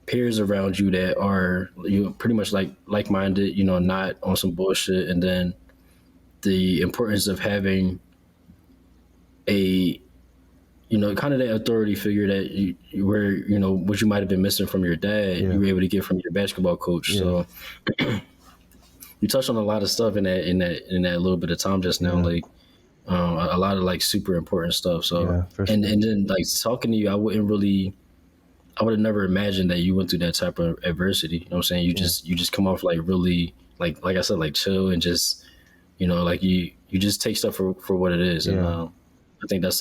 peers around you that are pretty much like minded, not on some bullshit, and then the importance of having a kind of that authority figure that where what you might have been missing from your dad, Yeah. you were able to get from your basketball coach. Yeah. So you touched on a lot of stuff in that little bit of time just now, Yeah. like a lot of like super important stuff. So Yeah, for and sure. then like talking to you, I would have never imagined that you went through that type of adversity. You know what I'm saying? You just come off like really like I said, like chill and just like you just take stuff for what it is. And Yeah. I think that's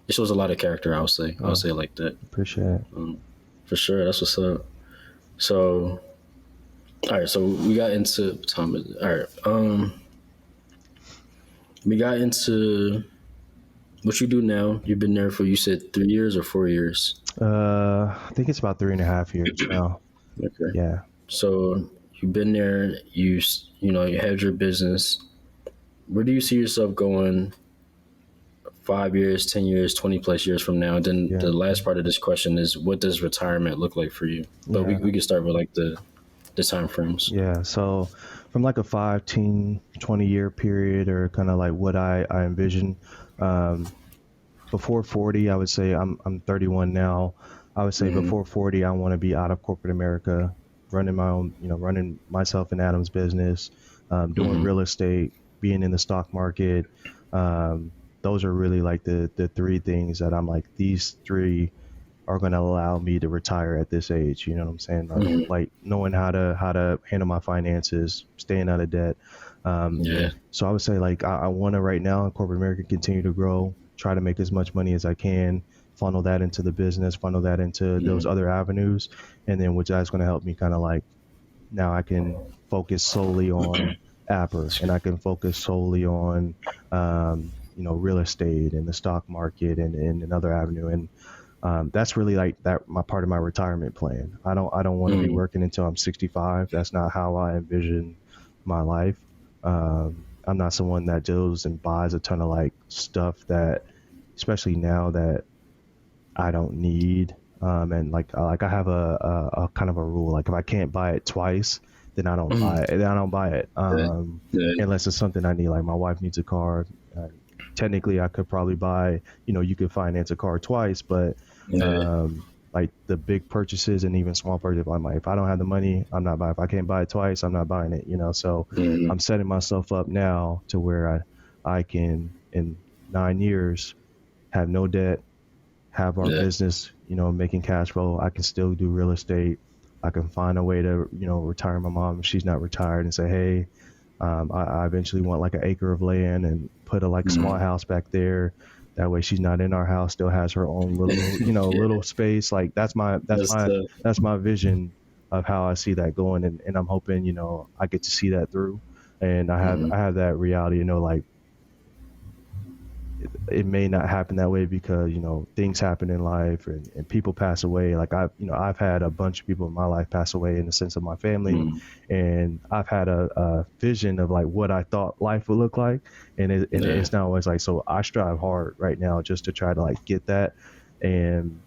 it shows a lot of character, I would say. I would say it like that. Appreciate it. For sure. That's what's up. So all right, so we got into time. All right. We got into what you do now. You've been there for, you said 3 years or 4 years? I think it's about 3.5 years now. Okay. Yeah. So you've been there. You had your business. Where do you see yourself going 5 years, 10 years, 20 plus years from now? And then Yeah. the last part of this question is, what does retirement look like for you? But Yeah. we can start with like the time frames. Yeah. So from like a 15, 20 year period, or kind of like what I envision, before 40, I would say I'm 31 now. I would say Mhm. before 40, I want to be out of corporate America, running my own, running myself and Adam's business, doing Mhm. real estate, being in the stock market. Those are really like the three things that I'm like, these three are going to allow me to retire at this age. You know what I'm saying? Mhm. Like knowing how to handle my finances, staying out of debt. Yeah. So I would say like I want to right now in corporate America continue to grow, try to make as much money as I can, funnel that into the business, funnel that into those other avenues, and then which that's going to help me kind of like now I can focus solely on Apperr, and I can focus solely on real estate and the stock market and another avenue. And that's really like that my part of my retirement plan. I don't want to be Mhm. working until I'm 65. That's not how I envision my life. I'm not someone that deals and buys a ton of like stuff that, especially now, that I don't need. And like I have a kind of a rule. Like if I can't buy it twice, then I don't buy it. I don't buy it Yeah. unless it's something I need. Like my wife needs a car. Technically, I could probably buy. You could finance a car twice, but Yeah. like the big purchases and even small purchases, I'm like, if I don't have the money, I'm not buying. If I can't buy it twice, I'm not buying it. So I'm setting myself up now to where I can in 9 years have no debt, have our business, making cash flow. I can still do real estate. I can find a way to, retire my mom if she's not retired and say, hey, I eventually want like an acre of land and put a like small house back there. That way she's not in our house, still has her own little, little space. Like that's my vision of how I see that going. And I'm hoping, I get to see that through. And I have that reality, like, it may not happen that way because things happen in life and people pass away. Like I've had a bunch of people in my life pass away in the sense of my family, and I've had a vision of like what I thought life would look like, and it's not always like. So I strive hard right now just to try to like get that and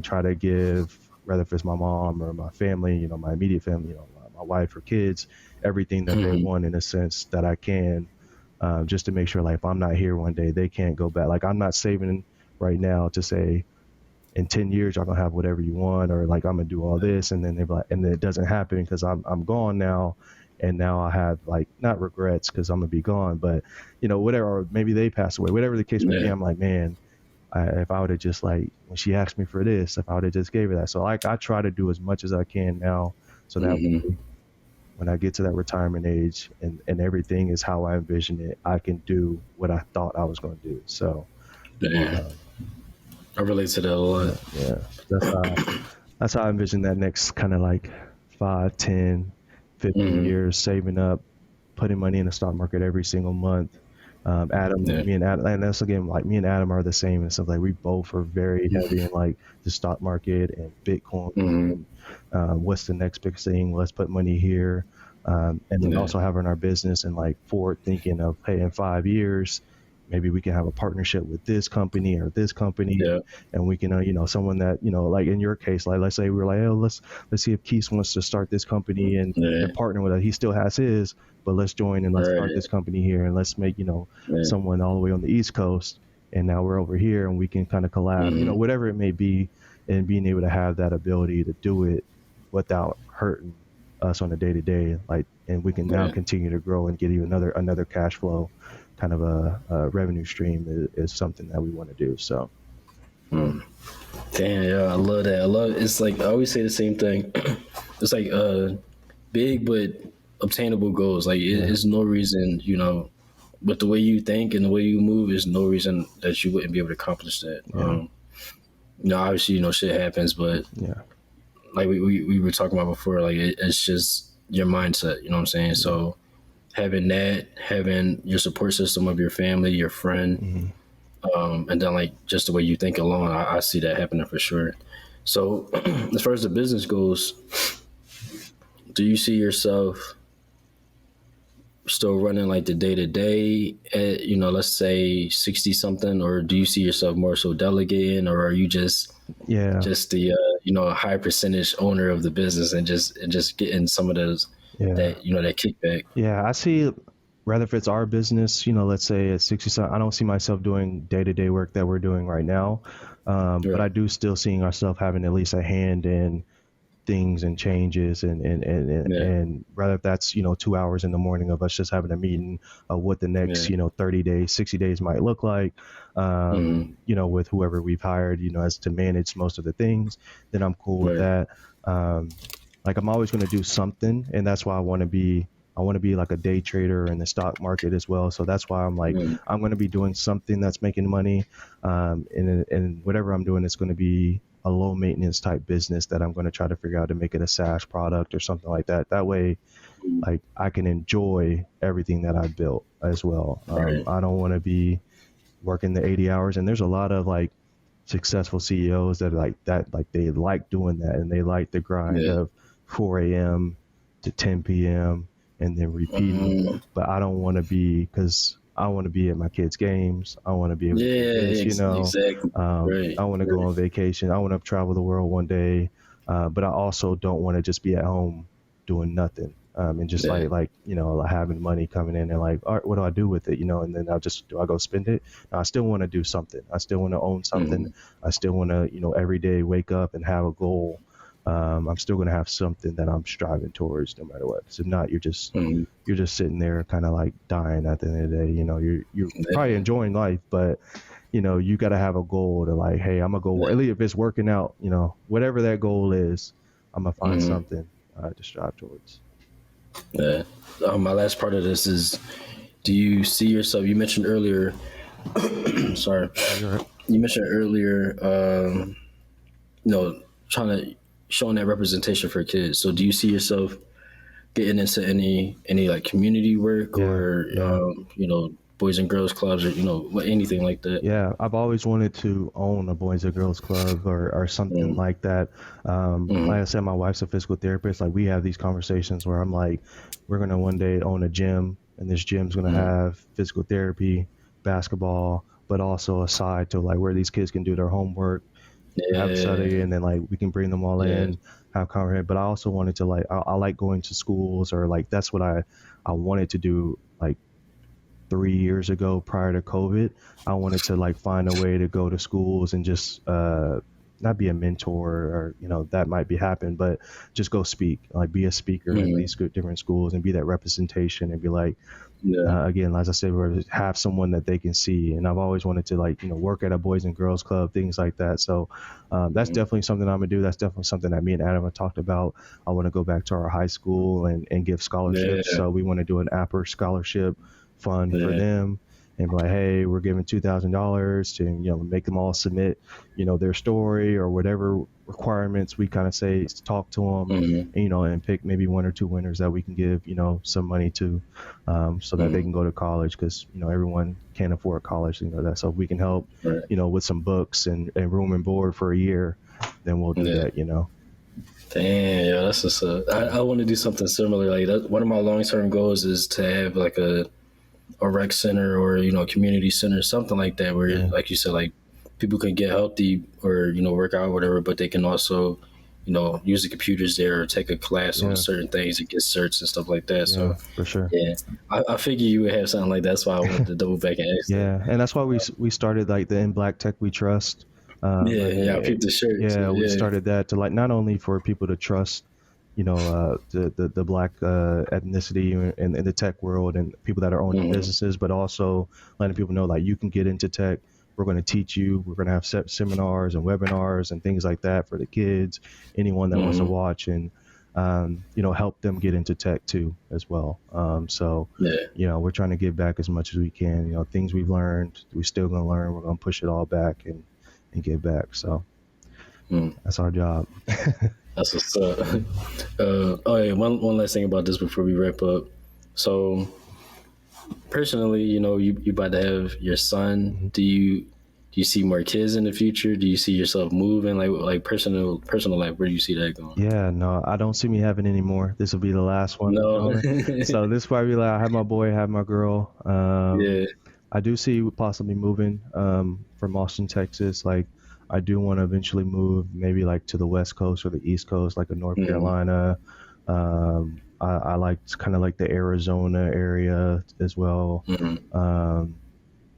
try to give, whether if it's my mom or my family, my immediate family, my wife or kids, everything that they want in a sense that I can. Just to make sure, like, if I'm not here one day, they can't go back. Like, I'm not saving right now to say, in 10 years, y'all gonna have whatever you want, or like, I'm gonna do all this, and then they're like, and then it doesn't happen because I'm gone now, and now I have like not regrets because I'm gonna be gone, but whatever, or maybe they pass away, whatever the case may be. I'm like, man, if I would have just like when she asked me for this, if I would have just gave her that. So like, I try to do as much as I can now, so that way, when I get to that retirement age and everything is how I envision it, I can do what I thought I was going to do. So, I relate to that a lot. Yeah. That's how I envision that next kind of like 5, 10, 15 years, saving up, putting money in the stock market every single month. Adam, me and Adam, and that's again, like me and Adam are the same and stuff. Like we both are very heavy in like the stock market and Bitcoin. And, what's the next big thing? Let's put money here. And then also having our business and like forward thinking of, hey, in 5 years, maybe we can have a partnership with this company or this company, and we can, someone that, like in your case, like let's say we were like, oh, let's see if Qis wants to start this company and partner with us. He still has his, but let's join and let's start this company here and let's make, someone all the way on the East Coast, and now we're over here and we can kind of collab, whatever it may be, and being able to have that ability to do it without hurting us on a day-to-day, like, and we can now continue to grow and get even another cash flow kind of a revenue stream is something that we want to do. So damn, yeah, I love that. It's like I always say the same thing. It's like big but obtainable goals. Like it's no reason, with the way you think and the way you move, there's no reason that you wouldn't be able to accomplish that. Obviously, shit happens, but like we were talking about before, like it's just your mindset, you know what I'm saying? So having your support system of your family, your friend, and then like just the way you think alone, I see that happening for sure. So as far as the business goes, do you see yourself still running like the day to day at, let's say 60 something, or do you see yourself more so delegating, or are you just the high percentage owner of the business and just getting some of those that kickback? Yeah, I see, rather if it's our business, let's say at 60, I don't see myself doing day-to-day work that we're doing right now. But I do still seeing ourselves having at least a hand in things and changes and rather if that's 2 hours in the morning of us just having a meeting of what the next 30 days 60 days might look like with whoever we've hired as to manage most of the things, then I'm cool with that. Like I'm always going to do something, and that's why I want to be like a day trader in the stock market as well. So that's why I'm like I'm going to be doing something that's making money, and whatever I'm doing, it's going to be a low maintenance type business that I'm going to try to figure out to make it a SaaS product or something like that. That way, like I can enjoy everything that I've built as well. I don't want to be working the 80 hours. And there's a lot of like successful CEOs that they like doing that, and they like the grind of 4 a.m. to 10 p.m. and then repeating. But I don't want to be, because I want to be at my kids' games. I want to be able to do this, exactly. I want to go on vacation. I want to travel the world one day. But I also don't want to just be at home doing nothing. And just Yeah. having money coming in and like, all right, what do I do with it? And then do I go spend it? No, I still want to do something. I still want to own something. Mm-hmm. I still want to, every day wake up and have a goal. I'm still going to have something that I'm striving towards no matter what. So if not, you're just sitting there kind of like dying at the end of the day. You're probably enjoying life, but you got to have a goal to like, hey, I'm gonna go. At least if it's working out, whatever that goal is, I'm gonna find something to strive towards. Yeah. My last part of this is, do you see yourself? You mentioned earlier. Sorry. Right. You mentioned earlier. Trying to showing that representation for kids. So, do you see yourself getting into any like community work or Boys and Girls Clubs or anything like that? Yeah, I've always wanted to own a Boys and Girls Club or something like that. Like I said, my wife's a physical therapist. Like we have these conversations where I'm like, we're gonna one day own a gym, and this gym's gonna have physical therapy, basketball, but also a side to like where these kids can do their homework, have study, and then like we can bring them all in, have conversation. But I also wanted to like I like going to schools, or like that's what I wanted to do like 3 years ago prior to COVID. I wanted to like find a way to go to schools and just not be a mentor, or that might be happening, but just go speak, like be a speaker in these different schools and be that representation and be like, again, as I said, have someone that they can see. And I've always wanted to like work at a Boys and Girls Club, things like that. So that's definitely something I'm gonna do. That's definitely something that me and Adam have talked about. I want to go back to our high school and give scholarships. So we want to do an Apperr scholarship fund for them, and be like, hey, we're giving $2,000 to make them all submit their story or whatever requirements we kind of say, talk to them, and pick maybe 1 or 2 winners that we can give some money to, so that they can go to college, because everyone can't afford college, that. So if we can help with some books and room and board for a year, then we'll do that. Damn, yeah, that's just I want to do something similar. Like that. One of my long-term goals is to have like a rec center or community center, something like that, where like you said, like people can get healthy or work out or whatever, but they can also use the computers there or take a class on certain things and get certs and stuff like that. So for sure, I figure you would have something like that. That's why I wanted to double back and ask. And that's why we started like the In Black Tech We Trust. I peeped the shirt. We started that to like not only for people to trust the black ethnicity in the tech world and people that are owning businesses, but also letting people know like you can get into tech. We're going to teach you. We're going to have seminars and webinars and things like that for the kids, anyone that wants to watch, and help them get into tech too as well. We're trying to give back as much as we can. Things we've learned, we're still going to learn. We're going to push it all back and give back. So that's our job. That's what's up. One last thing about this before we wrap up. So, personally, you about to have your son. Do you see more kids in the future? Do you see yourself moving? Like personal life? Where do you see that going? Yeah, no, I don't see me having any more. This will be the last one. No. So this probably like I have my boy, have my girl. I do see possibly moving from Austin, Texas. Like I do want to eventually move maybe like to the West Coast or the East Coast, like a North Carolina. I like kind of like the Arizona area as well.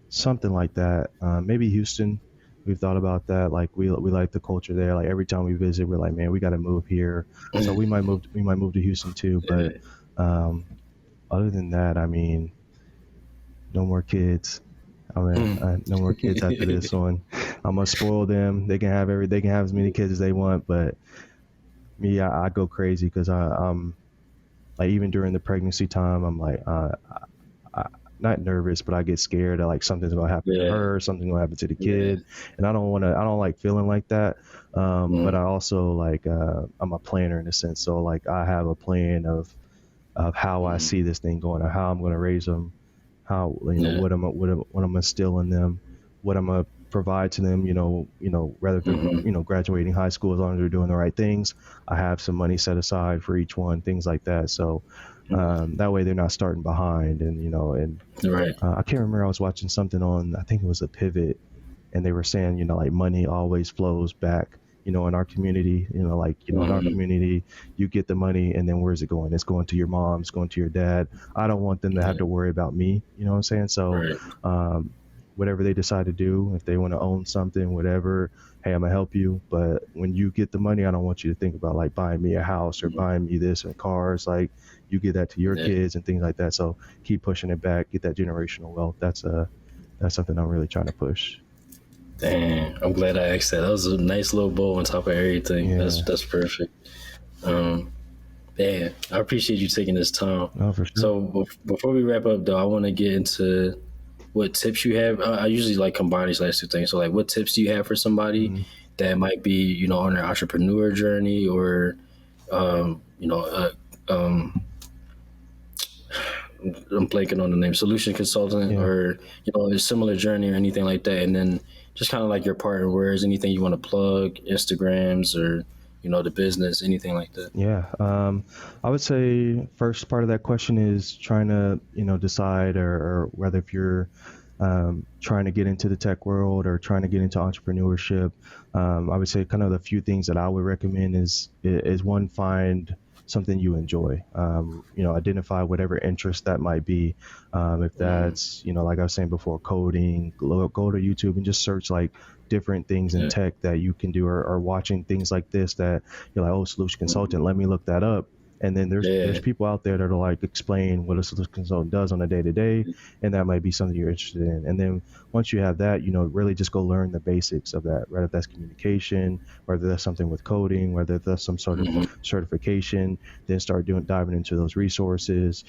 Something like that. Maybe Houston. We've thought about that. Like we like the culture there. Like every time we visit, we're like, man, we got to move here. So we might move to Houston too. But other than that, I mean, no more kids. No more kids after this one. I'm gonna spoil them. They can have as many kids as they want, but me, I go crazy because I'm like, even during the pregnancy time, I'm like, not nervous, but I get scared that like something's gonna happen to her, something's gonna happen to the kid, and I don't like feeling like that. But I also like, I'm a planner in a sense, so like I have a plan of how I see this thing going, or how I'm gonna raise them, how what I'm gonna instill in them, what I'm gonna provide to them, rather than graduating high school, as long as they're doing the right things. I have some money set aside for each one, things like that. So that way they're not starting behind, and I can't remember, I was watching something on, I think it was a Pivot, and they were saying like money always flows back in our community, in our Mm-hmm. community, you get the money and then where's it going? It's going to your mom, it's going to your dad. I don't want them to have Yeah. to worry about me. You know what I'm saying? So, Right. um, whatever they decide to do, if they want to own something, whatever, hey, I'm gonna help you. But when you get the money, I don't want you to think about like buying me a house or Mhm. buying me this and cars. Like you get that to your Yeah. kids and things like that. So keep pushing it back, get that generational wealth. That's something I'm really trying to push. Damn, I'm glad I asked that. That was a nice little bow on top of everything. Yeah. That's perfect. Um, Man, I appreciate you taking this time. No, for sure. So before we wrap up, though, I want to get into what tips you have. I usually like combine these last two things. So, like, what tips do you have for somebody Mhm. that might be, on their entrepreneur journey, or, um, you know, uh, um, I'm blanking on the name, solution consultant, Yeah. or a similar journey or anything like that, and then just kind of like your partner. Where's anything you want to plug, Instagrams or the business, anything like that? Yeah. I would say first part of that question is trying to, decide or whether if you're trying to get into the tech world or trying to get into entrepreneurship. I would say kind of the few things that I would recommend is one, find something you enjoy. Identify whatever interest that might be. If Mm, that's, like I was saying before, coding, go to YouTube and just search like different things in yeah. tech that you can do, or watching things like this that you're like, oh, solution Mhm. consultant, let me look that up. And then there's Yeah. people out there that are like explain what a solution consultant does on a day to day, and that might be something you're interested in. And then once you have that, really just go learn the basics of that, right? If that's communication, whether that's something with coding, whether that's some sort of Mhm. certification, then start diving into those resources,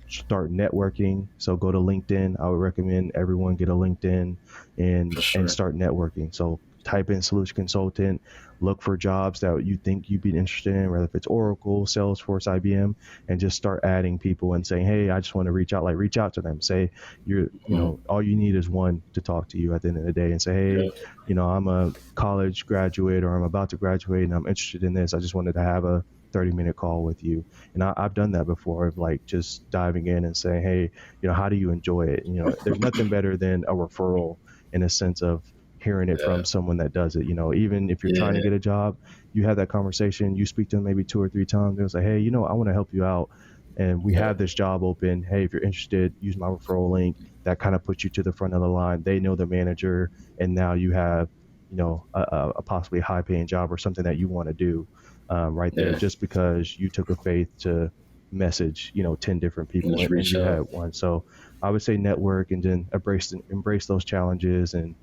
start networking. So go to LinkedIn. I would recommend everyone get a LinkedIn For and sure. start networking. So type in solution consultant, look for jobs that you think you'd be interested in, whether if it's Oracle, Salesforce, IBM, and just start adding people and saying, hey, I just want to reach out, like reach out to them. Say Mhm. all you need is one to talk to you at the end of the day and say, hey, Yeah. I'm a college graduate or I'm about to graduate and I'm interested in this. I just wanted to have a 30-minute call with you. And I've done that before, of like just diving in and saying, hey, how do you enjoy it? There's nothing better than a referral in a sense of hearing it Yeah. from someone that does it. Even if you're trying to Yeah. get a job, you have that conversation, you speak to them maybe 2 or 3 times. They'll say, hey, I want to help you out. And we Yeah. have this job open. Hey, if you're interested, use my referral link. That kind of puts you to the front of the line. They know the manager, and now you have, a possibly high paying job or something that you want to do right there, Yeah. just because you took a faith to message, 10 different people, Just and reach you had out. one. So I would say network and then embrace those challenges and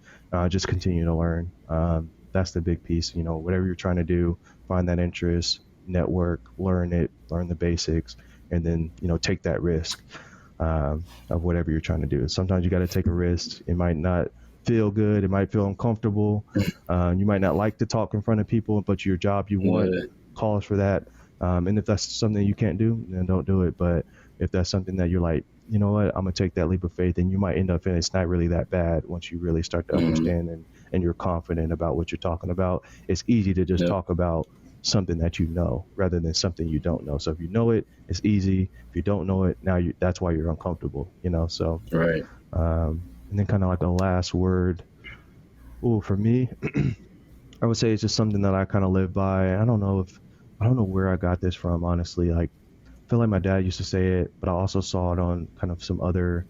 just continue to learn. That's the big piece. Whatever you're trying to do, find that interest, network, learn it, learn the basics, and then take that risk of whatever you're trying to do. Sometimes you got to take a risk. It might not feel good. It might feel uncomfortable. You might not like to talk in front of people, but your job you want Yeah. calls for that. And if that's something you can't do, then don't do it. But if that's something that you're like, you know what, I'm gonna take that leap of faith, and you might end up feeling it's not really that bad once you really start to Mhm. understand and you're confident about what you're talking about. It's easy to just Yep. talk about something that you know rather than something you don't know. So if you know it, it's easy. If you don't know it, now that's why you're uncomfortable. So Right. and then kind of like a last word. Oh, for me, I would say it's just something that I kind of live by. I don't know where I got this from, honestly. Like, I feel like my dad used to say it, but I also saw it on kind of some other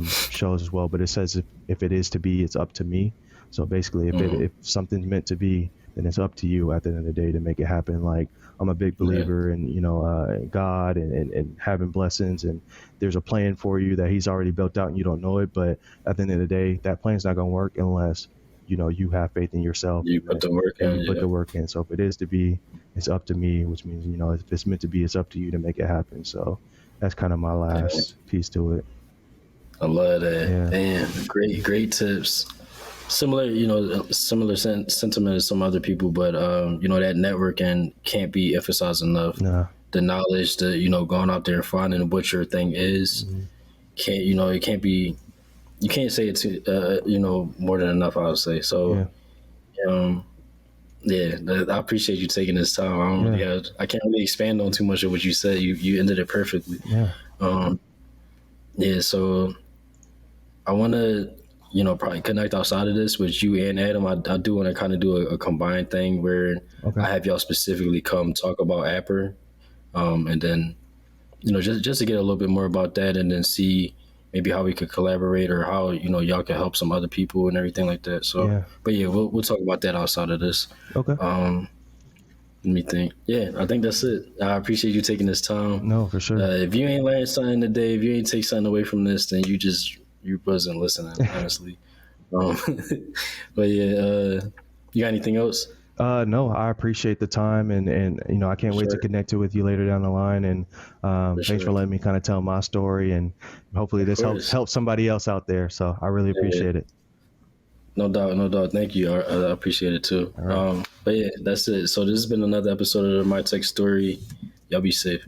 shows as well. But it says if it is to be, it's up to me. So basically, Mhm. if something's meant to be, then it's up to you at the end of the day to make it happen. Like I'm a big Yeah. believer in God and having blessings, and there's a plan for you that He's already built out and you don't know it. But at the end of the day, that plan's not gonna work unless you have faith in yourself You put the work and in. you put Yeah. the work in. So if it is to be, it's up to me, which means if it's meant to be, it's up to you to make it happen. So that's kind of my Damn. last piece to it. I love that. Yeah. Damn. Great tips. Similar, similar sentiment as some other people, but that networking can't be emphasized enough. Nah. The knowledge, the going out there and finding what your thing is, Mhm. can't it can't be. You can't say it to more than enough. I would say so. Yeah. Um, yeah, I appreciate you taking this time. Yeah. I can't really expand on too much of what you said. You ended it perfectly. Yeah. Um, yeah, so I want to probably connect outside of this with you and Adam. I do want to kind of do a combined thing where Okay. I have y'all specifically come talk about Apper, and then just to get a little bit more about that, and then see maybe how we could collaborate or how y'all can help some other people and everything like that. So, Yeah. but yeah, we'll talk about that outside of this. Okay. Let me think. Yeah, I think that's it. I appreciate you taking this time. No, for sure. If you ain't learned something today, if you ain't take something away from this, then you wasn't listening, honestly. Um, but yeah, you got anything else? No, I appreciate the time, and I can't wait to Sure, connect with you later down the line. And for thanks for sure. letting me kind of tell my story, and hopefully Of this helps course. help somebody else out there. So I really Yeah, appreciate it. no doubt, no doubt. Thank you. I appreciate it too. All right. But yeah, that's it. So this has been another episode of the My Tech Story. Y'all be safe.